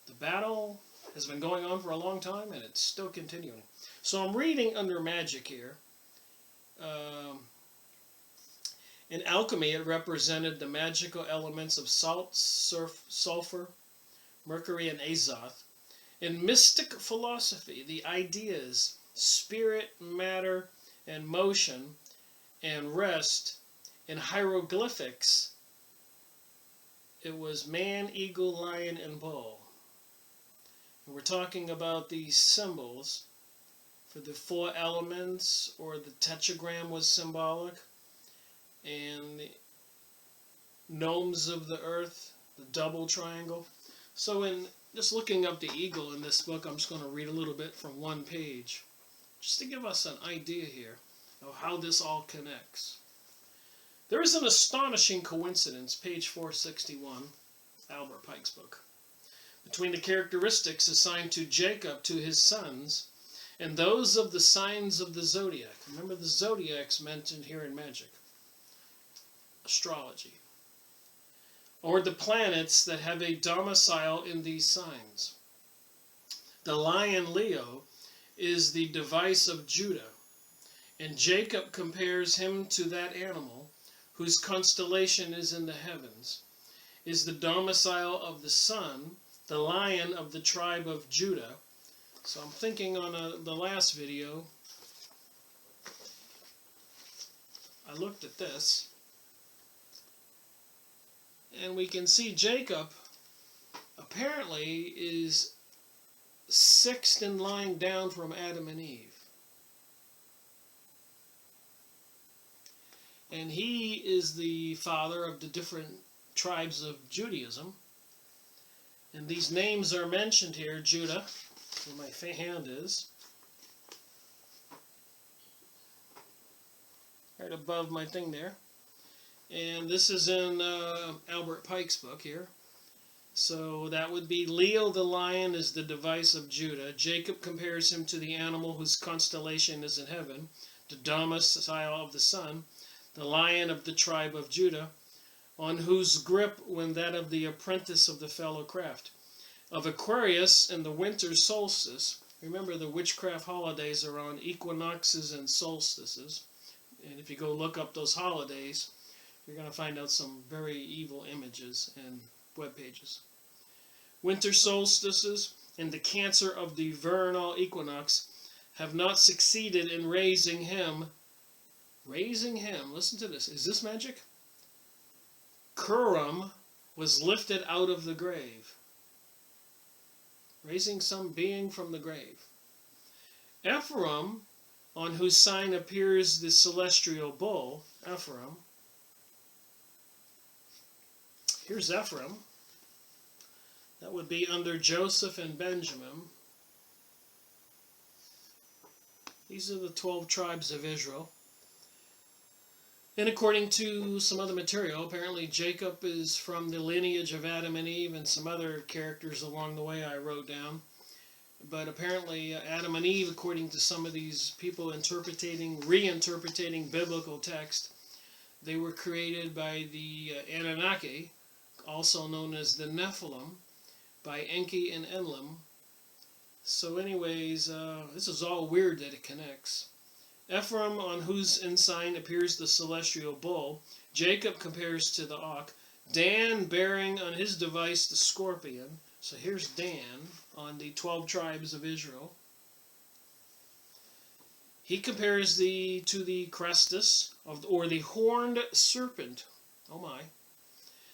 The battle has been going on for a long time, and it's still continuing. So I'm reading under magic here. In alchemy, it represented the magical elements of salt, sulfur, mercury, and azoth. In mystic philosophy, the ideas, spirit, matter, and motion, and rest. In hieroglyphics, it was man, eagle, lion, and bull. And we're talking about these symbols for the 4 elements, or the tetragram was symbolic, and the gnomes of the earth, the double triangle. So in just looking up the eagle in this book, I'm just going to read a little bit from one page, just to give us an idea here of how this all connects. There is an astonishing coincidence, page 461, Albert Pike's book, between the characteristics assigned to Jacob to his sons and those of the signs of the zodiac. Remember, the zodiac's mentioned here in magic, astrology, or the planets that have a domicile in these signs. The lion Leo is the device of Judah, and Jacob compares him to that animal whose constellation is in the heavens, is the domicile of the sun, the lion of the tribe of Judah. So I'm thinking on the last video, I looked at this, and we can see Jacob apparently is 6th in line down from Adam and Eve. And he is the father of the different tribes of Judaism. And these names are mentioned here, Judah, where my hand is, right above my thing there. And this is in Albert Pike's book here. So that would be Leo the lion is the device of Judah. Jacob compares him to the animal whose constellation is in heaven, the domicile of the sun, the lion of the tribe of Judah, on whose grip when that of the apprentice of the fellow craft. Of Aquarius in the winter solstice. Remember, the witchcraft holidays are on equinoxes and solstices. And if you go look up those holidays, you're going to find out some very evil images and web pages. Winter solstices and the Cancer of the vernal equinox have not succeeded in raising him. Raising him, listen to this. Is this magic? Kuram was lifted out of the grave. Raising some being from the grave. Ephraim, on whose sign appears the celestial bull, Ephraim. Here's Ephraim. That would be under Joseph and Benjamin. These are the 12 tribes of Israel. And according to some other material, apparently Jacob is from the lineage of Adam and Eve, and some other characters along the way I wrote down. But apparently Adam and Eve, according to some of these people reinterpreting biblical text, they were created by the Anunnaki, also known as the Nephilim, by Enki and Enlil. So anyways, this is all weird that it connects. Ephraim, on whose ensign appears the celestial bull. Jacob compares to the auk. Dan bearing on his device the scorpion. So here's Dan on the 12 tribes of Israel. He compares to the Crestus, or the horned serpent. Oh my.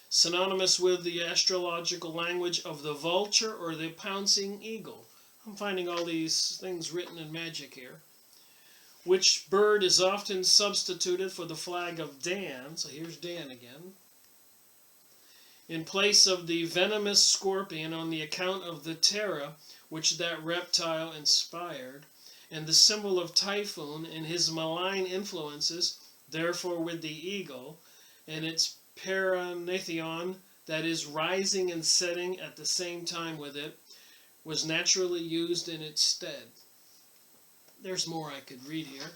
synonymous with the astrological language of the vulture or the pouncing eagle. I'm finding all these things written in magic here. Which bird is often substituted for the flag of Dan, so here's Dan again, in place of the venomous scorpion on the account of the terror which that reptile inspired, and the symbol of Typhoon and his malign influences, therefore with the eagle, and its paranathion, that is rising and setting at the same time with it, was naturally used in its stead. There's more I could read here,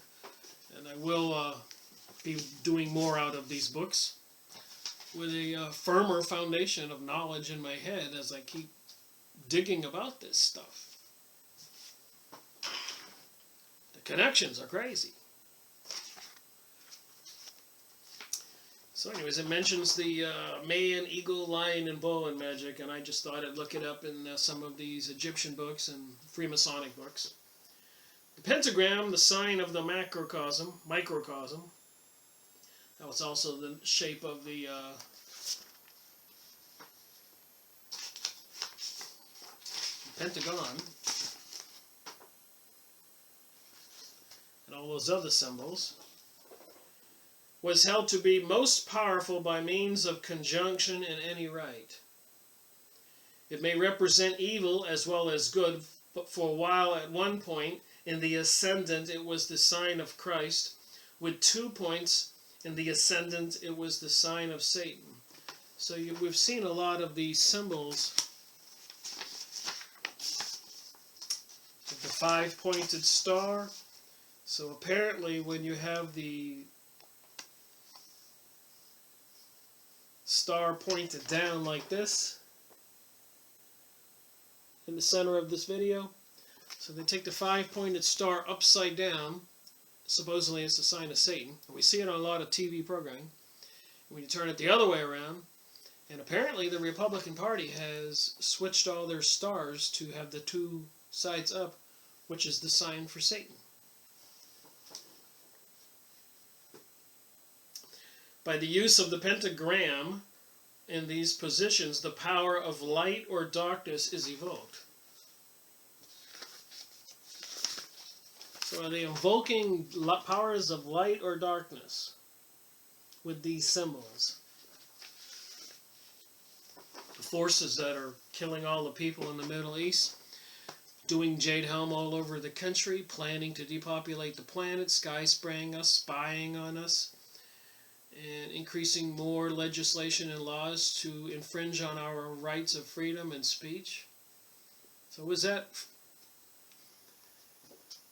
and I will be doing more out of these books with a firmer foundation of knowledge in my head as I keep digging about this stuff. The connections are crazy. So anyways, it mentions the man, eagle, lion, and bull in magic, and I just thought I'd look it up in some of these Egyptian books and Freemasonic books. The pentagram, the sign of the microcosm. That was also the shape of the pentagon. And all those other symbols. Was held to be most powerful by means of conjunction in any rite. It may represent evil as well as good, but for a while at one point in the ascendant it was the sign of Christ, with 2 points in the ascendant it was the sign of Satan. So we've seen a lot of these symbols of the 5-pointed star. So apparently when you have the star pointed down like this in the center of this video, so they take the 5-pointed star upside down, supposedly it's a sign of Satan, and we see it on a lot of TV programming. When you turn it the other way around, and apparently the Republican Party has switched all their stars to have the 2 sides up, which is the sign for Satan. By the use of the pentagram in these positions, the power of light or darkness is evoked. So are they invoking powers of light or darkness with these symbols? The forces that are killing all the people in the Middle East, doing jade helm all over the country, planning to depopulate the planet, sky spraying us, spying on us, and increasing more legislation and laws to infringe on our rights of freedom and speech. So was that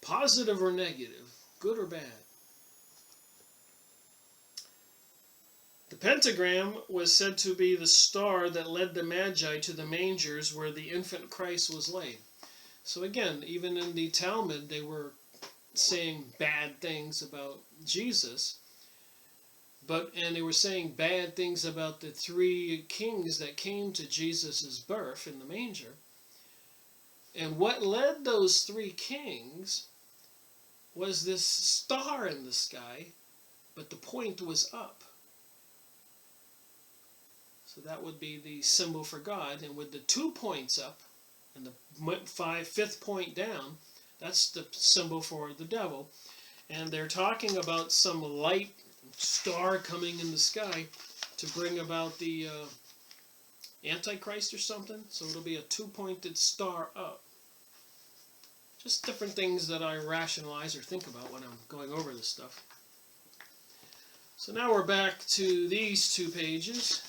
positive or negative? Good or bad? The pentagram was said to be the star that led the Magi to the mangers where the infant Christ was laid. So again, even in the Talmud, they were saying bad things about Jesus. And they were saying bad things about the 3 kings that came to Jesus' birth in the manger. And what led those 3 kings was this star in the sky, but the point was up. So that would be the symbol for God. And with the 2 points up and the 5th point down, that's the symbol for the devil. And they're talking about some light star coming in the sky to bring about the Antichrist or something. So it'll be a 2-pointed star up. Just different things that I rationalize or think about when I'm going over this stuff. So now we're back to these 2 pages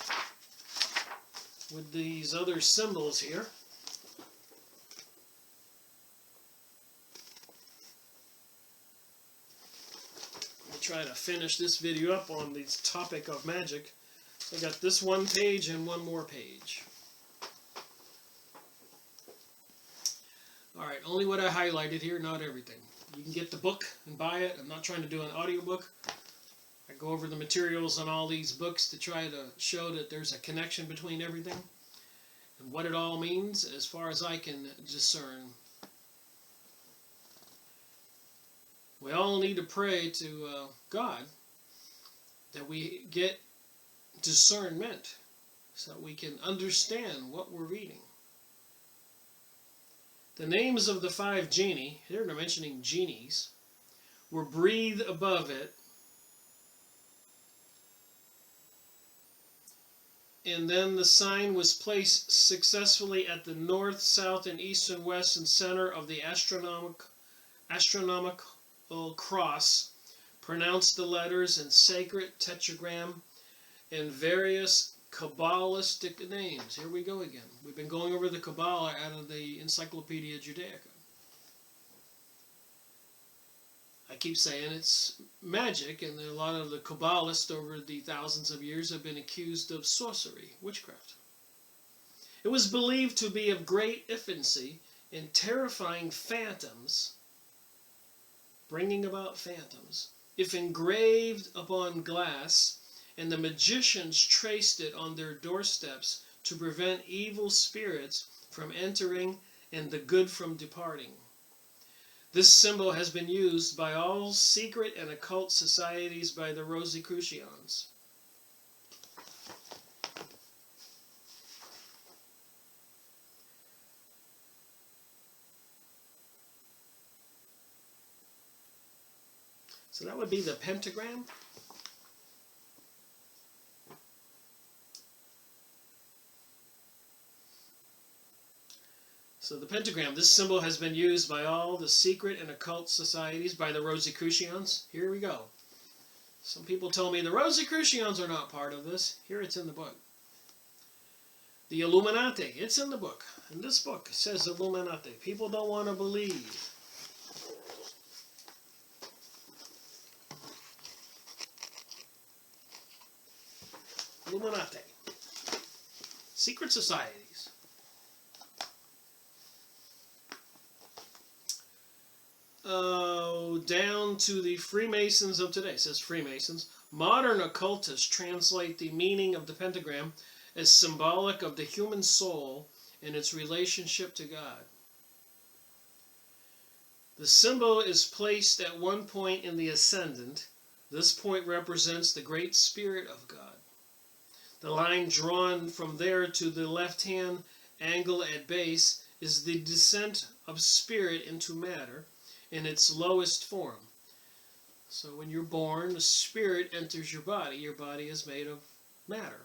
with these other symbols here. Try to finish this video up on the topic of magic. I got this 1 page and 1 more page. Alright, only what I highlighted here, not everything. You can get the book and buy it. I'm not trying to do an audiobook. I go over the materials on all these books to try to show that there's a connection between everything and what it all means as far as I can discern. We all need to pray to God that we get discernment so that we can understand what we're reading. The names of the 5 genii, here they're mentioning genies, were breathed above it, and then the sign was placed successfully at the north, south, and east and west and center of the astronomical cross, pronounced the letters in sacred tetragram and various Kabbalistic names. Here we go again. We've been going over the Kabbalah out of the Encyclopedia Judaica. I keep saying it's magic, and a lot of the Kabbalists over the thousands of years have been accused of sorcery, witchcraft. It was believed to be of great efficacy in terrifying phantoms, bringing about phantoms, if engraved upon glass, and the magicians traced it on their doorsteps to prevent evil spirits from entering and the good from departing. This symbol has been used by all secret and occult societies by the Rosicrucians. So that would be the pentagram. So the pentagram, this symbol has been used by all the secret and occult societies by the Rosicrucians. Here we go. Some people told me the Rosicrucians are not part of this. Here it's in the book. The Illuminati, it's in the book. In this book it says Illuminati. People don't want to believe. Illuminati. Secret societies. Down to the Freemasons of today. It says Freemasons. Modern occultists translate the meaning of the pentagram as symbolic of the human soul and its relationship to God. The symbol is placed at one point in the ascendant. This point represents the Great Spirit of God. The line drawn from there to the left-hand angle at base is the descent of spirit into matter in its lowest form. So when you're born, the spirit enters your body. Your body is made of matter.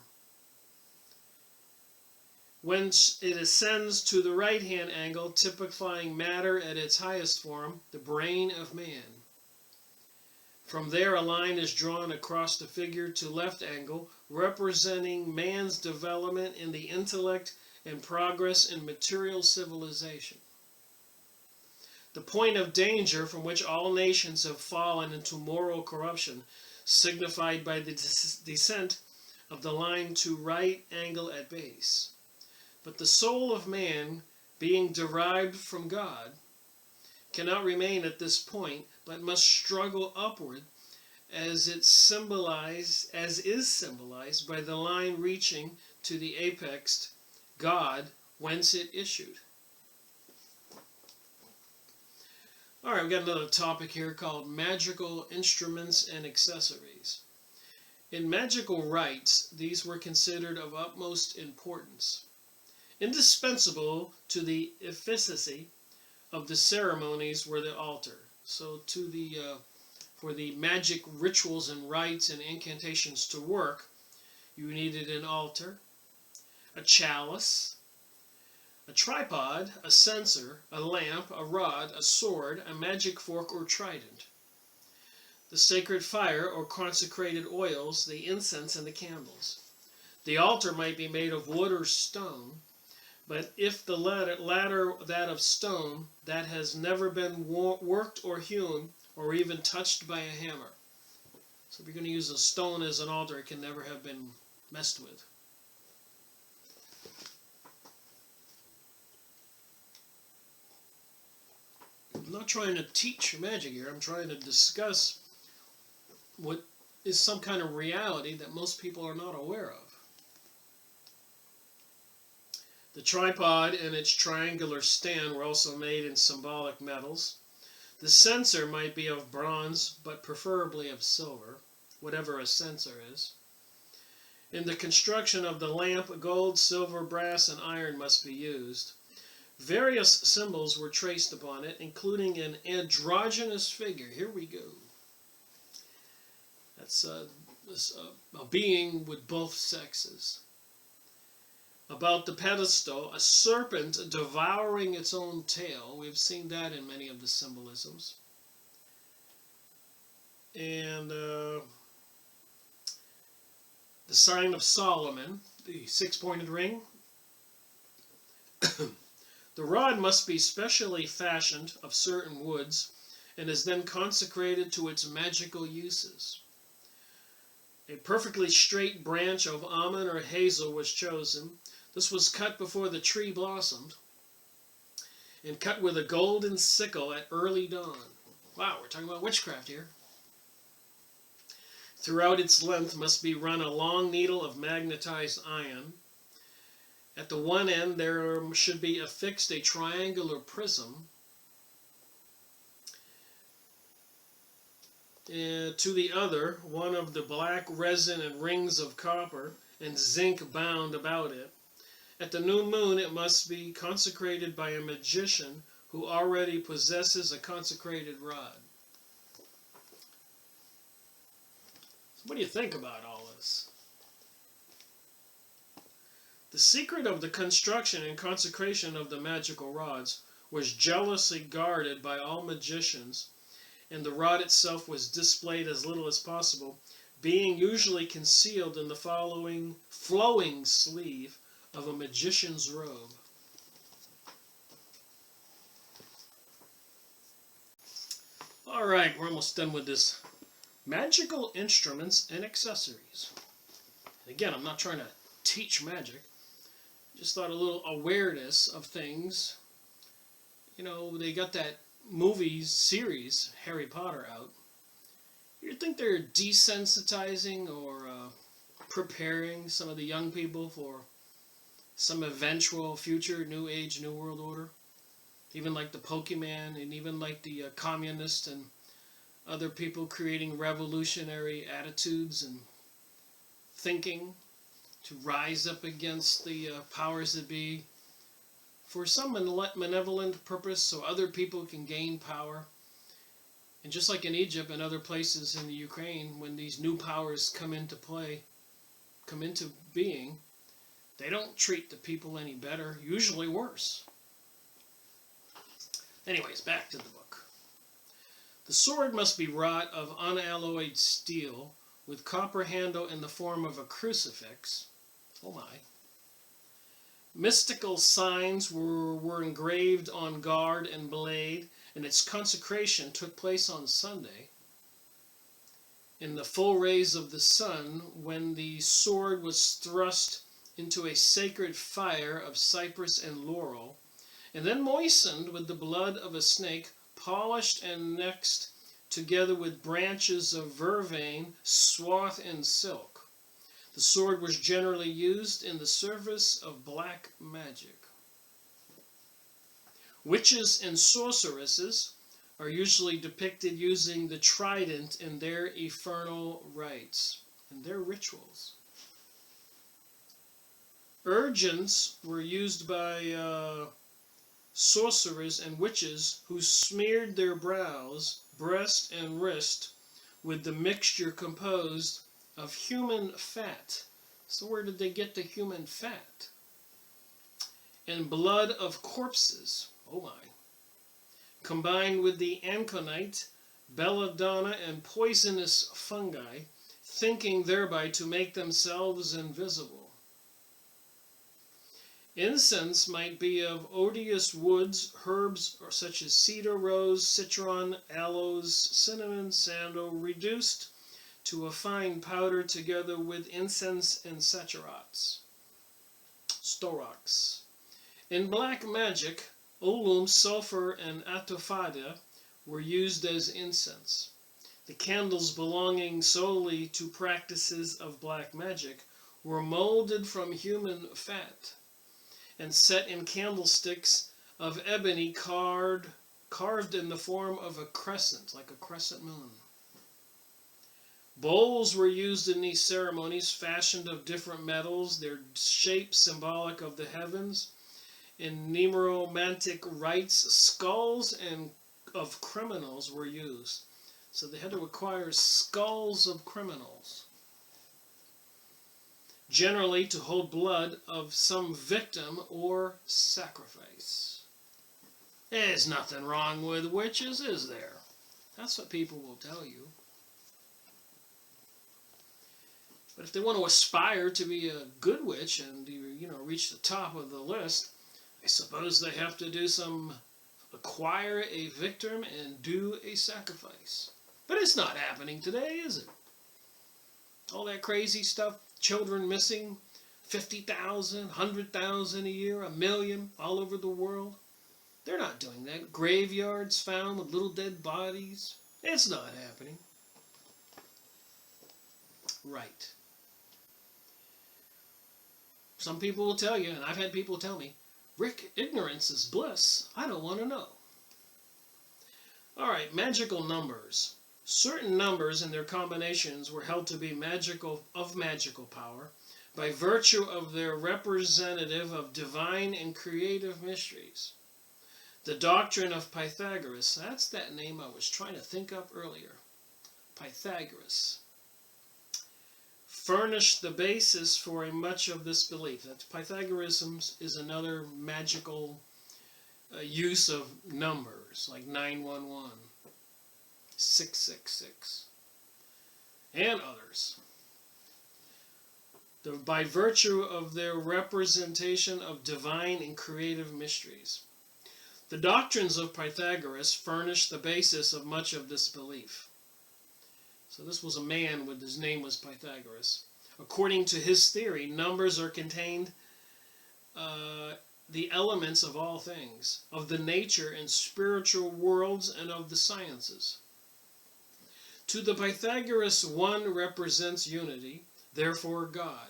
When it ascends to the right-hand angle, typifying matter at its highest form, the brain of man. From there, a line is drawn across the figure to left angle, representing man's development in the intellect and progress in material civilization. The point of danger from which all nations have fallen into moral corruption, signified by the descent of the line to right angle at base. But the soul of man, being derived from God, cannot remain at this point, but must struggle upward, as is symbolized by the line reaching to the apex, God, whence it issued. All right, we've got another topic here called magical instruments and accessories. In magical rites, these were considered of utmost importance, indispensable to the efficacy of the ceremonies were the altar. So for the magic rituals and rites and incantations to work, you needed an altar, a chalice, a tripod, a censer, a lamp, a rod, a sword, a magic fork or trident, the sacred fire or consecrated oils, the incense and the candles. The altar might be made of wood or stone, but if the latter that of stone, that has never been worked or hewn or even touched by a hammer. So if you're going to use a stone as an altar, it can never have been messed with. I'm not trying to teach magic here. I'm trying to discuss what is some kind of reality that most people are not aware of. The tripod and its triangular stand were also made in symbolic metals. The censer might be of bronze, but preferably of silver, whatever a censer is. In the construction of the lamp, gold, silver, brass, and iron must be used. Various symbols were traced upon it, including an androgynous figure. Here we go. That's a being with both sexes. About the pedestal, a serpent devouring its own tail. We've seen that in many of the symbolisms. And the sign of Solomon, the six-pointed ring. The rod must be specially fashioned of certain woods and is then consecrated to its magical uses. A perfectly straight branch of almond or hazel was chosen. This was cut before the tree blossomed and cut with a golden sickle at early dawn. Wow, we're talking about witchcraft here. Throughout its length must be run a long needle of magnetized iron. At the one end there should be affixed a triangular prism. To the other, one of the black resin and rings of copper and zinc bound about it. At the new moon it must be consecrated by a magician who already possesses a consecrated rod. So what do you think about all this? The secret of the construction and consecration of the magical rods was jealously guarded by all magicians, and the rod itself was displayed as little as possible, being usually concealed in the flowing sleeve of a magician's robe. All right, we're almost done with this. Magical instruments and accessories. Again, I'm not trying to teach magic. Just thought a little awareness of things. You know, they got that movie series, Harry Potter, out. You think they're desensitizing or preparing some of the young people for some eventual future New Age, New World Order? Even like the Pokemon, and even like the communists and other people creating revolutionary attitudes and thinking to rise up against the powers that be for some malevolent purpose so other people can gain power. And just like in Egypt and other places in the Ukraine, when these new powers come into play, come into being, they don't treat the people any better, usually worse. Anyways, back to the book. The sword must be wrought of unalloyed steel with copper handle in the form of a crucifix. Oh my. Mystical signs were engraved on guard and blade, and its consecration took place on Sunday. In the full rays of the sun, when the sword was thrust into a sacred fire of cypress and laurel, and then moistened with the blood of a snake, polished and next together with branches of vervain swathed in silk. The sword was generally used in the service of black magic. Witches and sorceresses are usually depicted using the trident in their infernal rites and their rituals. Urgens were used by sorcerers and witches who smeared their brows, breast, and wrist with the mixture composed of human fat. So where did they get the human fat? And blood of corpses. Oh my. Combined with the aconite, belladonna, and poisonous fungi, thinking thereby to make themselves invisible. Incense might be of odious woods, herbs such as cedar, rose, citron, aloes, cinnamon, sandal, reduced to a fine powder together with incense and sacharats. Storax. In black magic, olum, sulfur, and atofada were used as incense. The candles belonging solely to practices of black magic were molded from human fat and set in candlesticks of ebony carved in the form of a crescent, like a crescent moon. Bowls were used in these ceremonies, fashioned of different metals, their shape symbolic of the heavens. In necromantic rites, skulls and of criminals were used. So they had to acquire skulls of criminals, generally to hold blood of some victim or sacrifice. There's nothing wrong with witches, is there? That's what people will tell you. But if they want to aspire to be a good witch and reach the top of the list, I suppose they have to acquire a victim and do a sacrifice. But it's not happening today, is it? All that crazy stuff, children missing, 50,000, 100,000 a year, 1 million all over the world. They're not doing that. Graveyards found with little dead bodies. It's not happening. Right. Some people will tell you, and I've had people tell me, Rick, ignorance is bliss. I don't want to know. All right, magical numbers. Certain numbers and their combinations were held to be magical power by virtue of their representative of divine and creative mysteries. The doctrine of Pythagoras, that's that name I was trying to think up earlier. Pythagoras furnished the basis for much of this belief. That Pythagoreanism is another magical use of numbers, like 911, 666, and others. By virtue of their representation of divine and creative mysteries. The doctrines of Pythagoras furnished the basis of much of this belief. So this was a man his name was Pythagoras. According to his theory, numbers are contained the elements of all things, of the nature and spiritual worlds and of the sciences. To the Pythagoras, 1 represents unity, therefore God.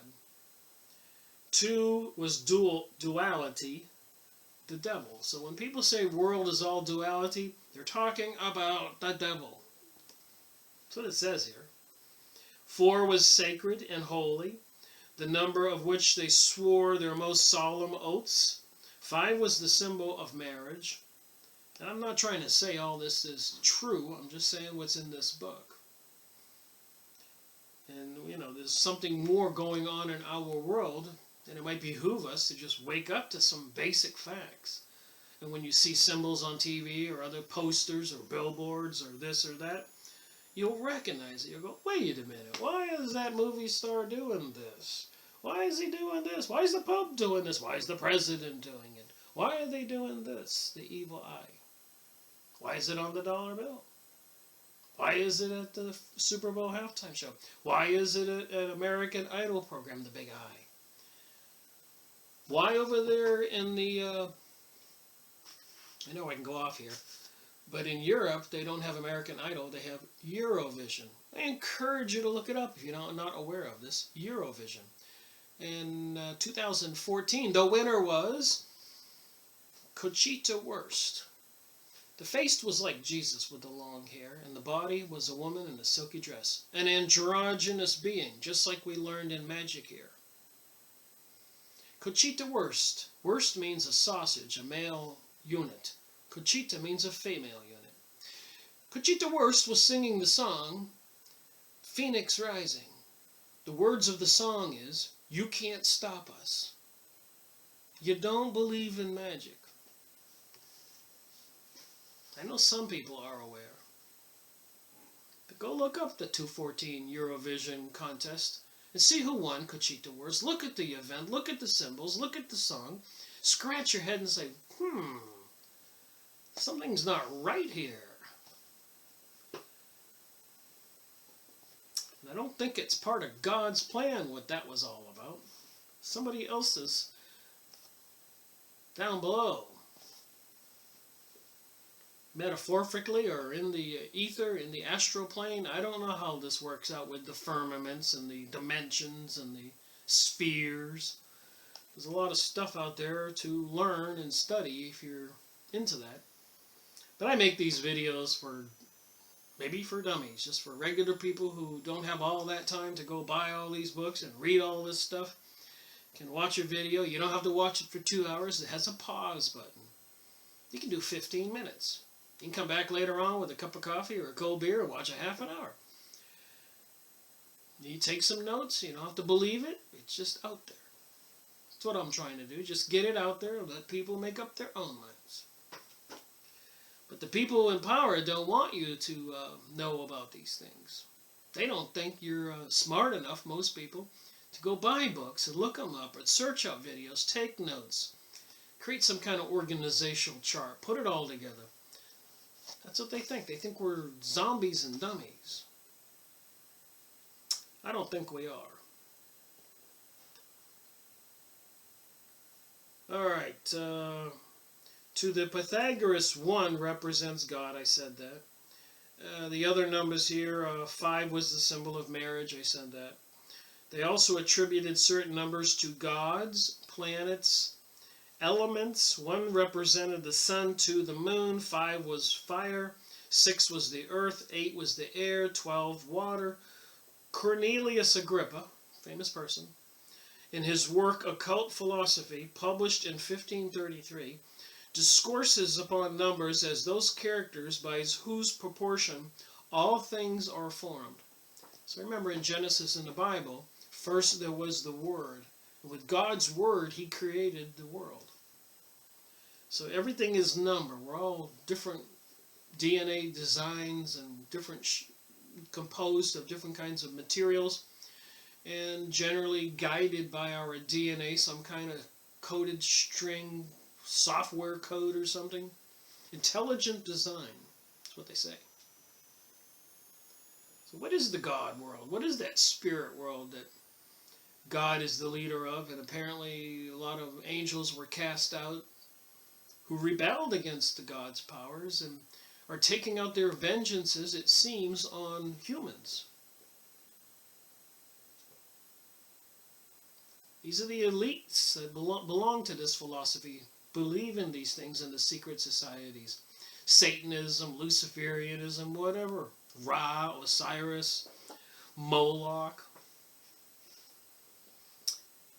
2 was duality, the devil. So when people say world is all duality, they're talking about the devil. That's what it says here. 4 was sacred and holy, the number of which they swore their most solemn oaths. 5 was the symbol of marriage. And I'm not trying to say all this is true, I'm just saying what's in this book. And, there's something more going on in our world, and it might behoove us to just wake up to some basic facts. And when you see symbols on TV or other posters or billboards or this or that, you'll recognize it. You'll go, wait a minute, why is that movie star doing this? Why is he doing this? Why is the Pope doing this? Why is the President doing it? Why are they doing this? The evil eye. Why is it on the dollar bill? Why is it at the Super Bowl halftime show? Why is it at an American Idol program, the big eye? Why over there in the, I know I can go off here, but in Europe, they don't have American Idol, they have Eurovision. I encourage you to look it up if you're not aware of this, Eurovision. In 2014, the winner was Conchita Wurst. The face was like Jesus with the long hair, and the body was a woman in a silky dress. An androgynous being, just like we learned in magic here. Conchita Wurst. Wurst means a sausage, a male unit. Conchita means a female unit. Conchita Wurst was singing the song, Phoenix Rising. The words of the song is, you can't stop us. You don't believe in magic. I know some people are aware. But go look up the 2014 Eurovision contest and see who won Conchita Wurst. Look at the event, look at the symbols, look at the song. Scratch your head and say, something's not right here. And I don't think it's part of God's plan what that was all about. Somebody else's down below. Metaphorically or in the ether, in the astral plane. I don't know how this works out with the firmaments and the dimensions and the spheres. There's a lot of stuff out there to learn and study if you're into that. But I make these videos for maybe for dummies, just for regular people who don't have all that time to go buy all these books and read all this stuff. You can watch a video. You don't have to watch it for 2 hours. It has a pause button. You can do 15 minutes. You can come back later on with a cup of coffee or a cold beer and watch a half an hour. You take some notes. You don't have to believe it. It's just out there. That's what I'm trying to do. Just get it out there and let people make up their own minds. But the people in power don't want you to know about these things. They don't think you're smart enough, most people, to go buy books and look them up or search out videos, take notes, create some kind of organizational chart, put it all together. That's what they think. They think we're zombies and dummies. I don't think we are. All right. To the Pythagoras, 1 represents God. I said that. The other numbers here, 5 was the symbol of marriage. I said that. They also attributed certain numbers to gods, planets, elements. 1 represented the sun, 2 the moon, 5 was fire, 6 was the earth, 8 was the air, 12 water. Cornelius Agrippa, famous person, in his work Occult Philosophy, published in 1533, discourses upon numbers as those characters by whose proportion all things are formed. So remember, in Genesis in the Bible, first there was the Word. And with God's Word, He created the world. So everything is number. We're all different DNA designs and different composed of different kinds of materials, and generally guided by our DNA, some kind of coded string, software code or something. Intelligent design, that's what they say. So what is the God world? What is that spirit world that God is the leader of? And apparently a lot of angels were cast out who rebelled against the God's powers and are taking out their vengeances, it seems, on humans. These are the elites that belong to this philosophy, believe in these things in the secret societies. Satanism, Luciferianism, whatever. Ra, Osiris, Moloch.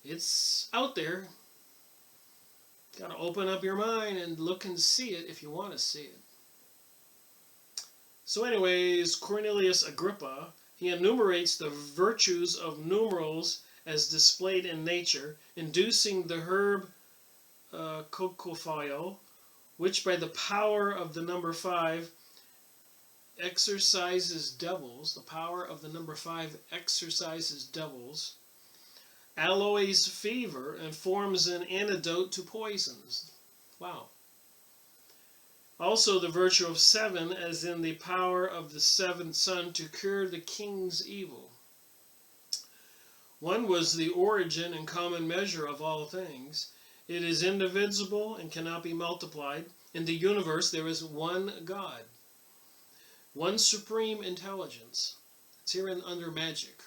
It's out there. Got to open up your mind and look and see it if you want to see it. So anyways, Cornelius Agrippa, he enumerates the virtues of numerals as displayed in nature, inducing the herb kokophio, which by the power of the number 5 exorcises devils. The power of the number 5 exorcises devils, alloys fever, and forms an antidote to poisons. Wow. Also the virtue of 7, as in the power of the 7th son to cure the king's evil. 1 was the origin and common measure of all things. It is indivisible and cannot be multiplied. In the universe there is one God, one supreme intelligence. It's here under magic.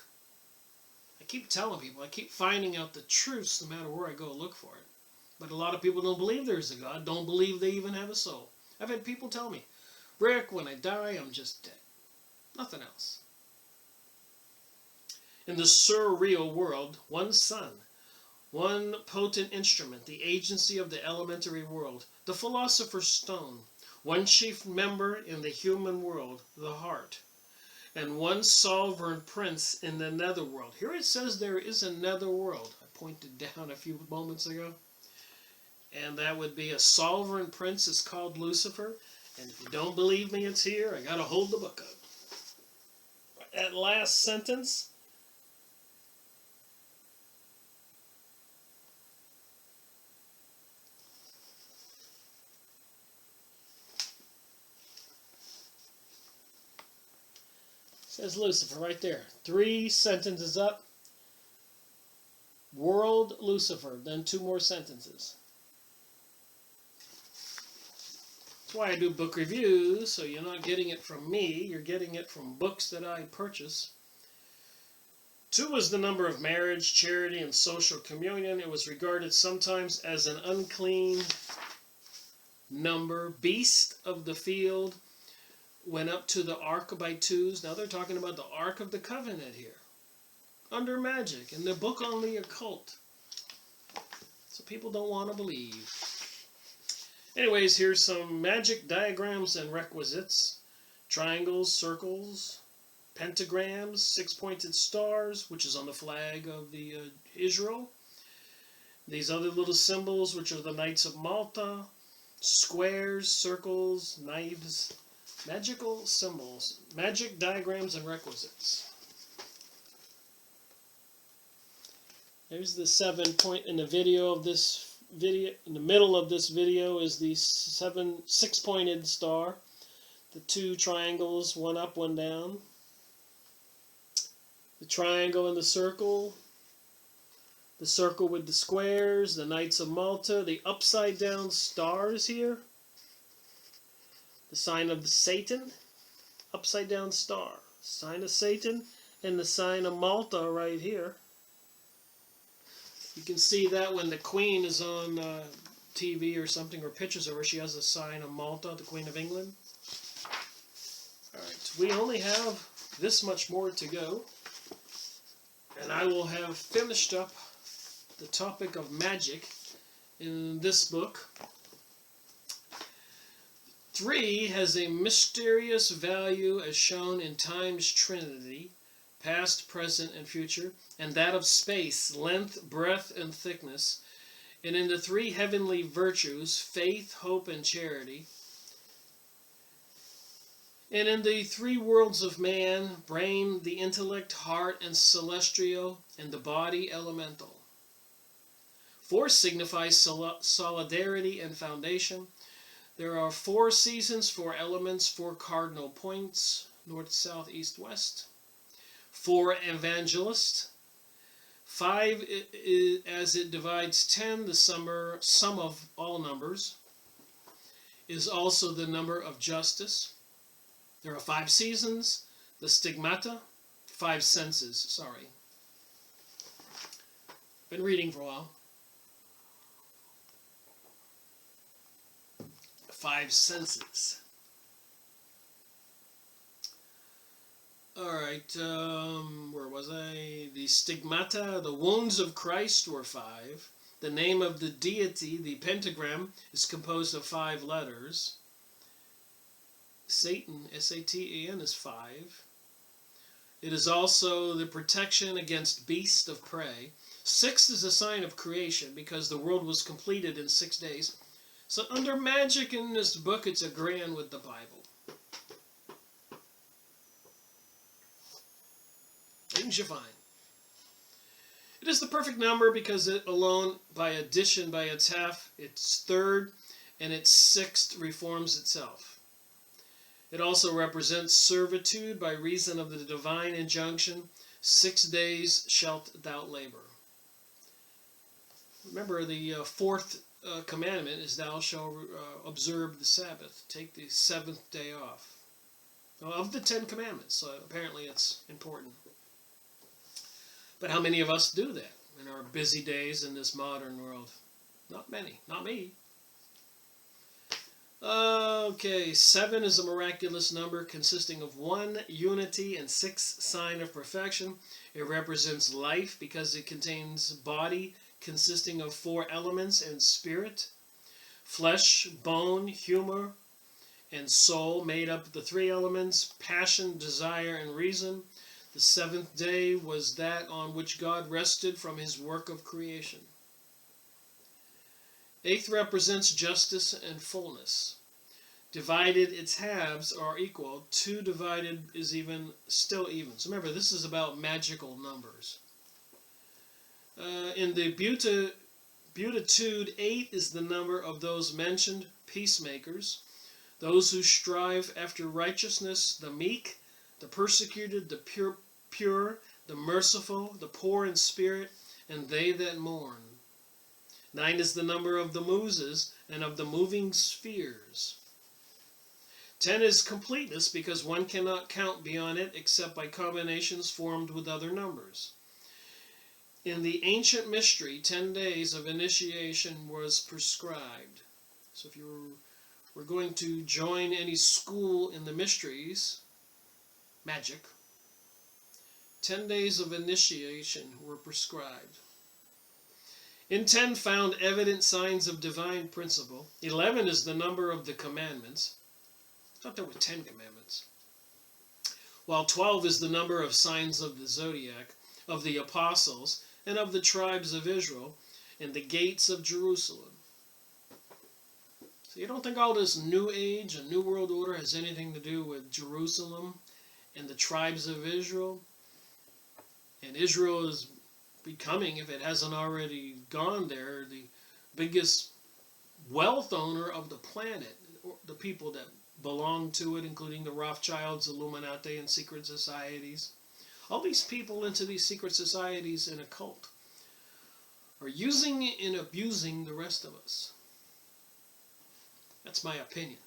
I keep telling people, I keep finding out the truths no matter where I go look for it. But a lot of people don't believe there's a God, don't believe they even have a soul. I've had people tell me, Rick, when I die, I'm just dead. Nothing else. In the surreal world, one sun, one potent instrument, the agency of the elementary world, the philosopher's stone, one chief member in the human world, the heart, and one sovereign prince in the netherworld. Here it says there is a netherworld. I pointed down a few moments ago. And that would be a sovereign prince is called Lucifer. And if you don't believe me, it's here. I got to hold the book up. That last sentence. Says Lucifer right there. 3 sentences up. World Lucifer. Then 2 more sentences. That's why I do book reviews, so you're not getting it from me, you're getting it from books that I purchase. 2 was the number of marriage, charity, and social communion. It was regarded sometimes as an unclean number, beast of the field, went up to the Ark by twos. Now they're talking about the Ark of the Covenant here. Under magic, in the book on the occult. So people don't want to believe. Anyways, here's some magic diagrams and requisites. Triangles, circles, pentagrams, six-pointed stars, which is on the flag of the Israel. These other little symbols, which are the Knights of Malta, squares, circles, knives, magical symbols, magic diagrams and requisites. There's the 7-point in the video of this video. In the middle of this video is the six-pointed star. The two triangles, one up, one down. The triangle and the circle with the squares, the Knights of Malta, the upside down stars here, the sign of Satan, upside down star, sign of Satan, and the sign of Malta right here. You can see that when the Queen is on TV or something, or pictures of her, she has a sign of Malta, the Queen of England. Alright, we only have this much more to go, and I will have finished up the topic of magic in this book. 3 has a mysterious value as shown in time's trinity, past, present, and future, and that of space, length, breadth, and thickness, and in the 3 heavenly virtues, faith, hope, and charity, and in the 3 worlds of man, brain, the intellect, heart, and celestial, and the body elemental. 4 signifies solidarity and foundation. There are 4 seasons, 4 elements, 4 cardinal points, north, south, east, west. 4 evangelists. 5, as it divides 10, the sum of all numbers, is also the number of justice. There are 5 seasons, the stigmata, 5 senses, sorry. Been reading for a while. 5 senses. Alright, where was I? The stigmata, the wounds of Christ were 5. The name of the deity, the pentagram, is composed of 5 letters. Satan, S-A-T-A-N, is 5. It is also the protection against beasts of prey. 6 is a sign of creation because the world was completed in 6 days. So under magic in this book, it's agreeing with the Bible. Things you find. It is the perfect number because it alone, by addition by its half, its third, and its sixth reforms itself. It also represents servitude by reason of the divine injunction, 6 days shalt thou labor. Remember, the 4th commandment is thou shalt observe the Sabbath, take the 7th day off. Of the 10 commandments, so apparently it's important. But how many of us do that in our busy days in this modern world? Not many, not me. Okay, 7 is a miraculous number consisting of 1 unity and 6 sign of perfection. It represents life because it contains body consisting of 4 elements and spirit, flesh, bone, humor, and soul made up of the 3 elements, passion, desire, and reason. The 7th day was that on which God rested from his work of creation. 8th represents justice and fullness. Divided, its halves are equal. 2 divided is still even. So remember, this is about magical numbers. In the beatitude, 8 is the number of those mentioned, peacemakers, those who strive after righteousness, the meek, the persecuted, the pure, the merciful, the poor in spirit, and they that mourn. 9 is the number of the muses and of the moving spheres. 10 is completeness because one cannot count beyond it except by combinations formed with other numbers. In the ancient mystery, 10 days of initiation was prescribed. So if you were going to join any school in the mysteries, magic, 10 days of initiation were prescribed. In 10 found evident signs of divine principle. 11 is the number of the commandments. I thought there were 10 commandments. While 12 is the number of signs of the zodiac, of the apostles, and of the tribes of Israel, and the gates of Jerusalem. So you don't think all this New Age and New World Order has anything to do with Jerusalem and the tribes of Israel? And Israel is becoming, if it hasn't already gone there, the biggest wealth owner of the planet. The people that belong to it, including the Rothschilds, Illuminati, and secret societies. All these people into these secret societies and occult are using and abusing the rest of us. That's my opinion.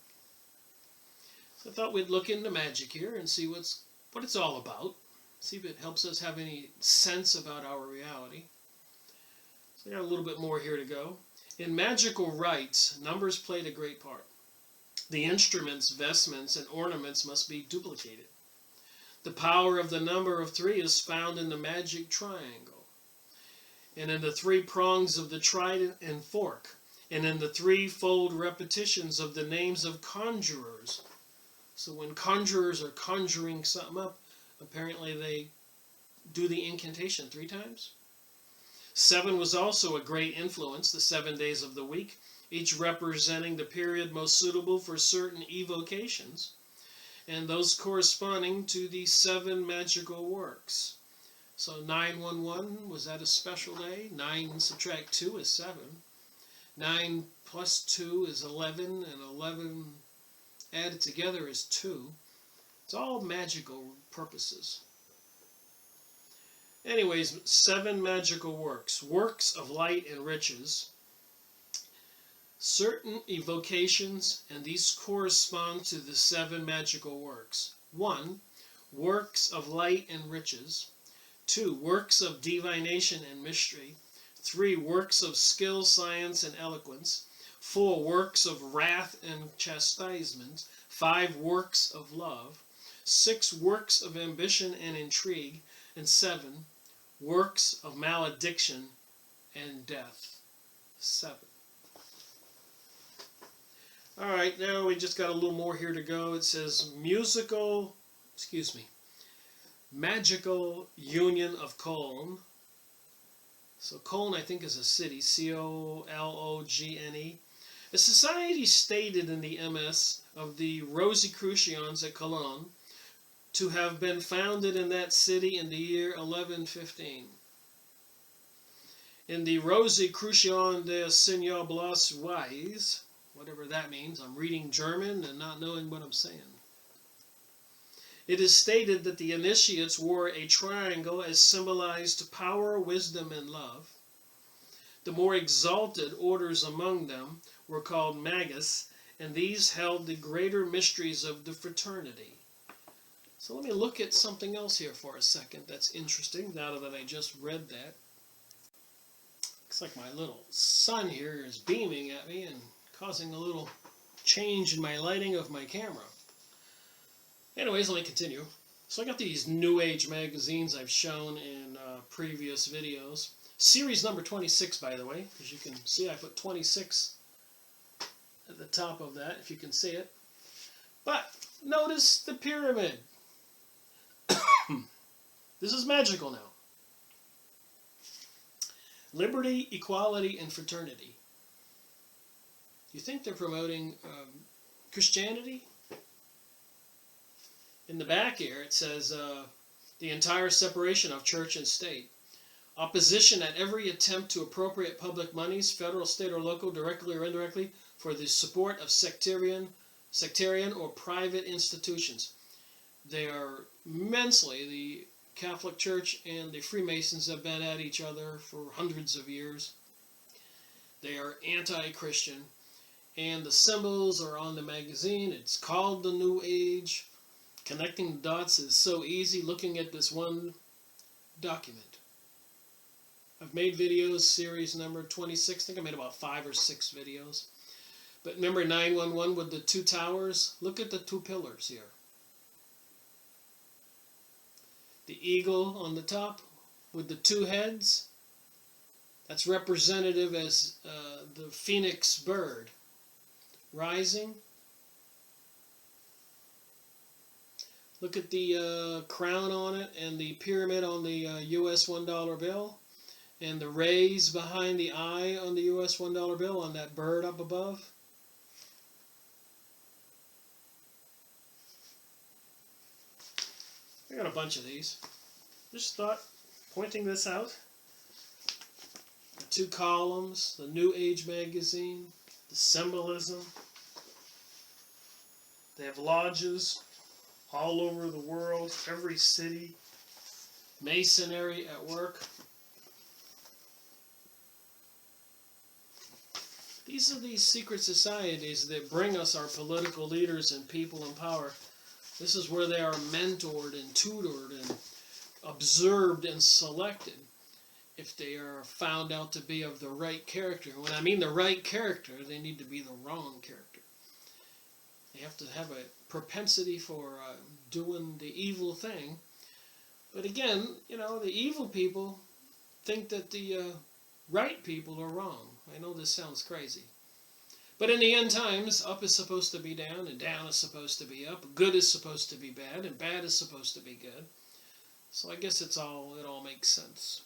So I thought we'd look into magic here and see what it's all about. See if it helps us have any sense about our reality. So I got a little bit more here to go. In magical rites, numbers played a great part. The instruments, vestments, and ornaments must be duplicated. The power of the number of 3 is found in the magic triangle, and in the 3 prongs of the trident and fork, and in the 3-fold repetitions of the names of conjurers. So when conjurers are conjuring something up, apparently they do the incantation 3 times. 7 was also a great influence, the 7 days of the week, each representing the period most suitable for certain evocations, and those corresponding to the 7 magical works. So 911, was that a special day? 9 subtract 2 is 7. 9 plus 2 is 11, and 11 added together is 2. It's all magical purposes. Anyways, 7 magical works. Works of light and riches. Certain evocations, and these correspond to the 7 magical works. 1. Works of light and riches. 2. Works of divination and mystery. 3. Works of skill, science, and eloquence. 4. Works of wrath and chastisement. 5. Works of love. 6. Works of ambition and intrigue. And 7. Works of malediction and death. 7. Alright, now we just got a little more here to go. It says magical union of Cologne. So Cologne, I think, is a city, Cologene. A society stated in the MS of the Rosicrucians at Cologne to have been founded in that city in the year 1115. In the Rosicrucian des Seigneurs Blas Wise, whatever that means, I'm reading German and not knowing what I'm saying. It is stated that the initiates wore a triangle as symbolized power, wisdom, and love. The more exalted orders among them were called magus, and these held the greater mysteries of the fraternity. So let me look at something else here for a second that's interesting, now that I just read that. Looks like my little sun here is beaming at me and causing a little change in my lighting of my camera. Anyways, let me continue. So I got these New Age magazines I've shown in previous videos. Series number 26, by the way. As you can see, I put 26 at the top of that, if you can see it. But notice the pyramid. This is magical now. Liberty, equality, and fraternity. Do you think they're promoting Christianity? In the back here, it says the entire separation of church and state. Opposition at every attempt to appropriate public monies, federal, state, or local, directly or indirectly, for the support of sectarian or private institutions. They are immensely, the Catholic Church and the Freemasons have been at each other for hundreds of years. They are anti-Christian, and the symbols are on the magazine. It's called the New Age. Connecting the dots is so easy looking at this one document. I've made videos, series number 26. I think I made about 5 or 6 videos. But remember 911 with the two towers? Look at the two pillars here. The eagle on the top with the two heads, that's representative as the phoenix bird rising. Look at the crown on it and the pyramid on the US $1 bill and the rays behind the eye on the US $1 bill on that bird up above. I got a bunch of these. Just thought, pointing this out. The two columns, the New Age magazine, the symbolism. They have lodges all over the world, every city. Masonry at work. These are these secret societies that bring us our political leaders and people in power. This is where they are mentored and tutored and observed and selected if they are found out to be of the right character. When I mean the right character, they need to be the wrong character. They have to have a propensity for doing the evil thing. But again, you know, the evil people think that the right people are wrong. I know this sounds crazy. But in the end times, up is supposed to be down, and down is supposed to be up. Good is supposed to be bad, and bad is supposed to be good. So I guess it all makes sense.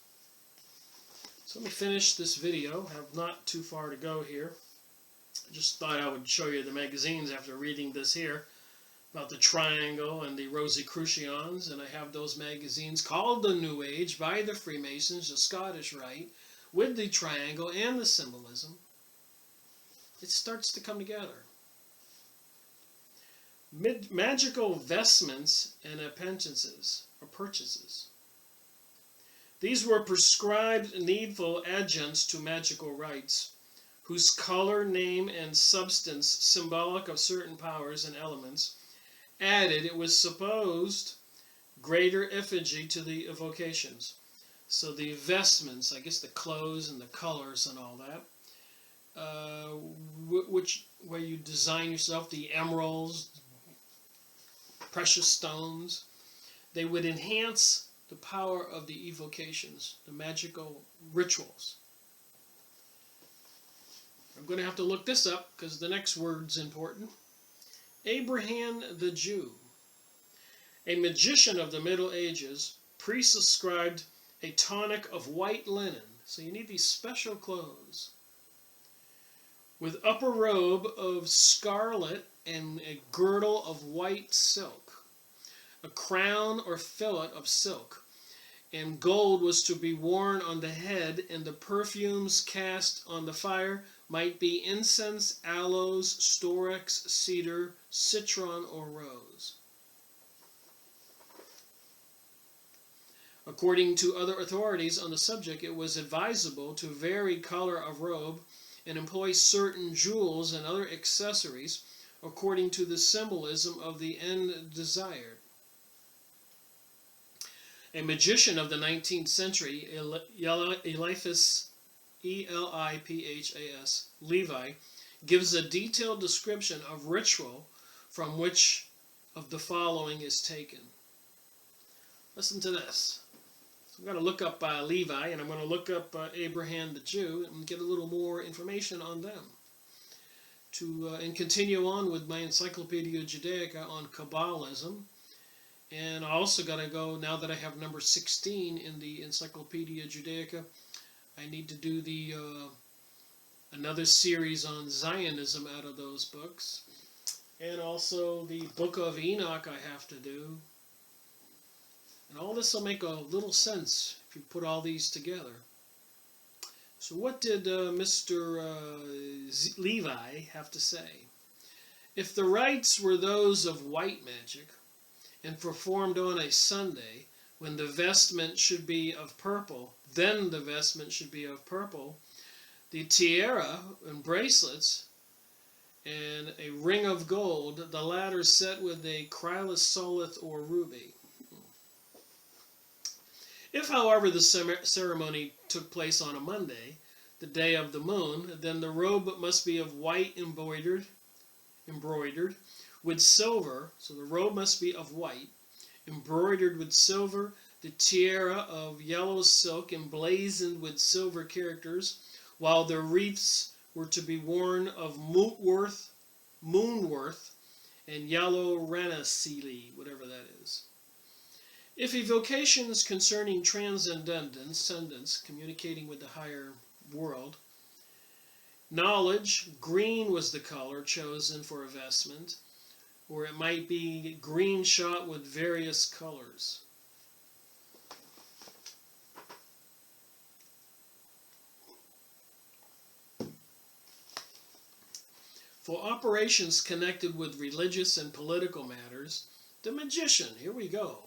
So let me finish this video. I have not too far to go here. I just thought I would show you the magazines after reading this here about the triangle and the Rosicrucians, and I have those magazines called The New Age by the Freemasons, the Scottish Rite, with the triangle and the symbolism. It starts to come together. Magical vestments and appendices or purchases. These were prescribed needful adjuncts to magical rites, whose color, name, and substance, symbolic of certain powers and elements, added, it was supposed, greater effigy to the evocations. So the vestments, I guess the clothes and the colors and all that, where you design yourself, the emeralds, precious stones, they would enhance the power of the evocations, the magical rituals. I'm going to have to look this up because the next word's important. Abraham the Jew, a magician of the Middle Ages, prescribed a tunic of white linen. So you need these special clothes, with upper robe of scarlet and a girdle of white silk, a crown or fillet of silk, and gold was to be worn on the head, and the perfumes cast on the fire might be incense, aloes, storax, cedar, citron, or rose. According to other authorities on the subject, it was advisable to vary color of robe and employ certain jewels and other accessories according to the symbolism of the end desired. A magician of the 19th century, Eliphas, E-L-I-P-H-A-S, Levi, gives a detailed description of ritual from which of the following is taken. Listen to this. I'm going to look up Levi, and I'm going to look up Abraham the Jew and get a little more information on them. And continue on with my Encyclopedia Judaica on Kabbalism. And I also got to go, now that I have number 16 in the Encyclopedia Judaica, I need to do the another series on Zionism out of those books. And also the Book of Enoch I have to do. And all this will make a little sense if you put all these together. So what did Mr. Levi have to say? If the rites were those of white magic and performed on a Sunday, when the vestment should be of purple, then the vestment should be of purple, the tiara and bracelets and a ring of gold, the latter set with a chrysolith or ruby. If, however, the ceremony took place on a Monday, the day of the moon. Then the robe must be of white embroidered with silver. So the robe must be of white, embroidered with silver, the tiara of yellow silk emblazoned with silver characters, while the wreaths were to be worn of moonworth, and yellow ranacili, whatever that is. If evocations concerning transcendence, communicating with the higher world, knowledge, green was the color chosen for a vestment, or it might be green shot with various colors. For operations connected with religious and political matters, the magician, here we go,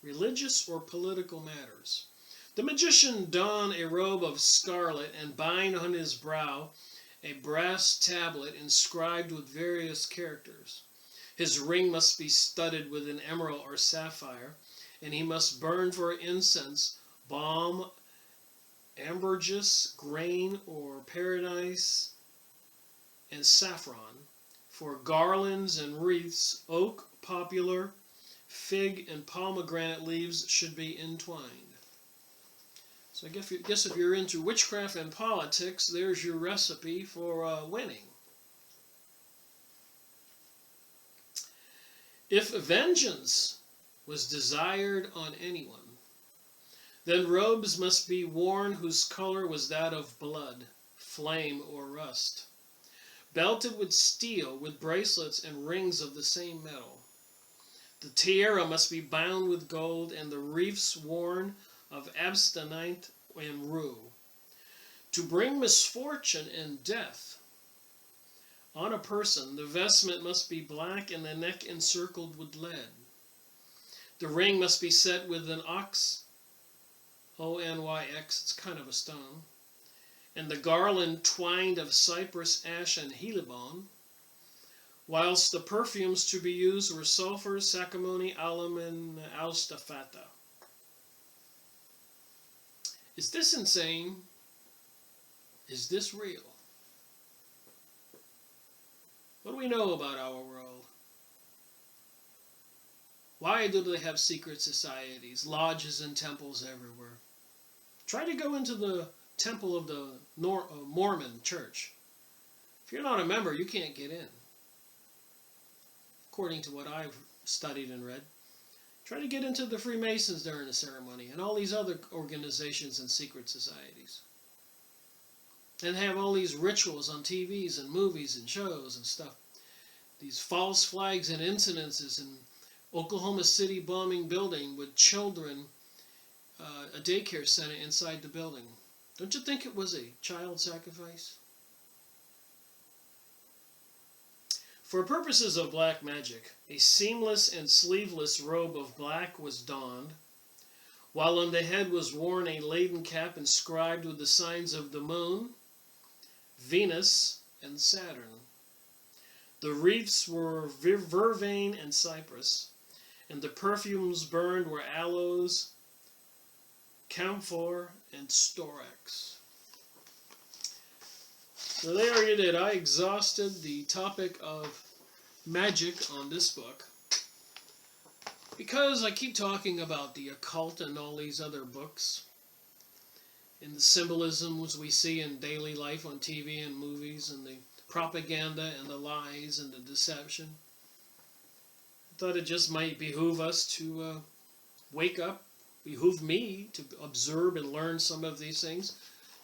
religious or political matters. The magician don a robe of scarlet and bind on his brow a brass tablet inscribed with various characters. His ring must be studded with an emerald or sapphire, and he must burn for incense balm, ambergris, grain, or paradise, and saffron. For garlands and wreaths, oak, poplar, fig, and pomegranate leaves should be entwined. So I guess if you're into witchcraft and politics, there's your recipe for winning. If vengeance was desired on anyone, then robes must be worn whose color was that of blood, flame, or rust, belted with steel, with bracelets and rings of the same metal. The tiara must be bound with gold, and the wreaths worn of absinthe and rue, to bring misfortune and death on a person. The vestment must be black, and the neck encircled with lead. The ring must be set with an ox, O-N-Y-X, it's kind of a stone, and the garland twined of cypress, ash, and helibon, whilst the perfumes to be used were sulfur, sacamone, alum, and alstafata. Is this insane? Is this real? What do we know about our world? Why do they have secret societies, lodges, and temples everywhere? Try to go into the temple of the Mormon church. If you're not a member, you can't get in, according to what I've studied and read. Try to get into the Freemasons during the ceremony and all these other organizations and secret societies. And have all these rituals on TVs and movies and shows and stuff. These false flags and incidences in Oklahoma City bombing building with children, a daycare center inside the building. Don't you think it was a child sacrifice? For purposes of black magic, a seamless and sleeveless robe of black was donned, while on the head was worn a laden cap inscribed with the signs of the moon, Venus, and Saturn. The wreaths were vervain and cypress, and the perfumes burned were aloes, camphor, and storax. So there you did. I exhausted the topic of magic on this book, because I keep talking about the occult and all these other books, and the symbolisms we see in daily life on TV and movies, and the propaganda and the lies and the deception. I thought it just might behoove us to wake up, behoove me to observe and learn some of these things.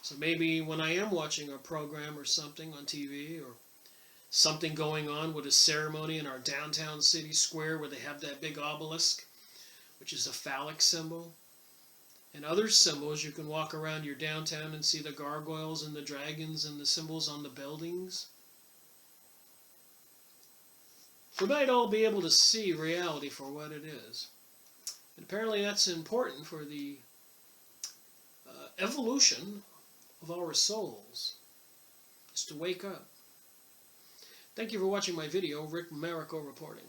So maybe when I am watching a program or something on TV, or something going on with a ceremony in our downtown city square where they have that big obelisk, which is a phallic symbol, and other symbols, you can walk around your downtown and see the gargoyles and the dragons and the symbols on the buildings. We might all be able to see reality for what it is. And apparently that's important for the evolution of our souls, is to wake up. Thank you for watching my video. Rick Mariko reporting.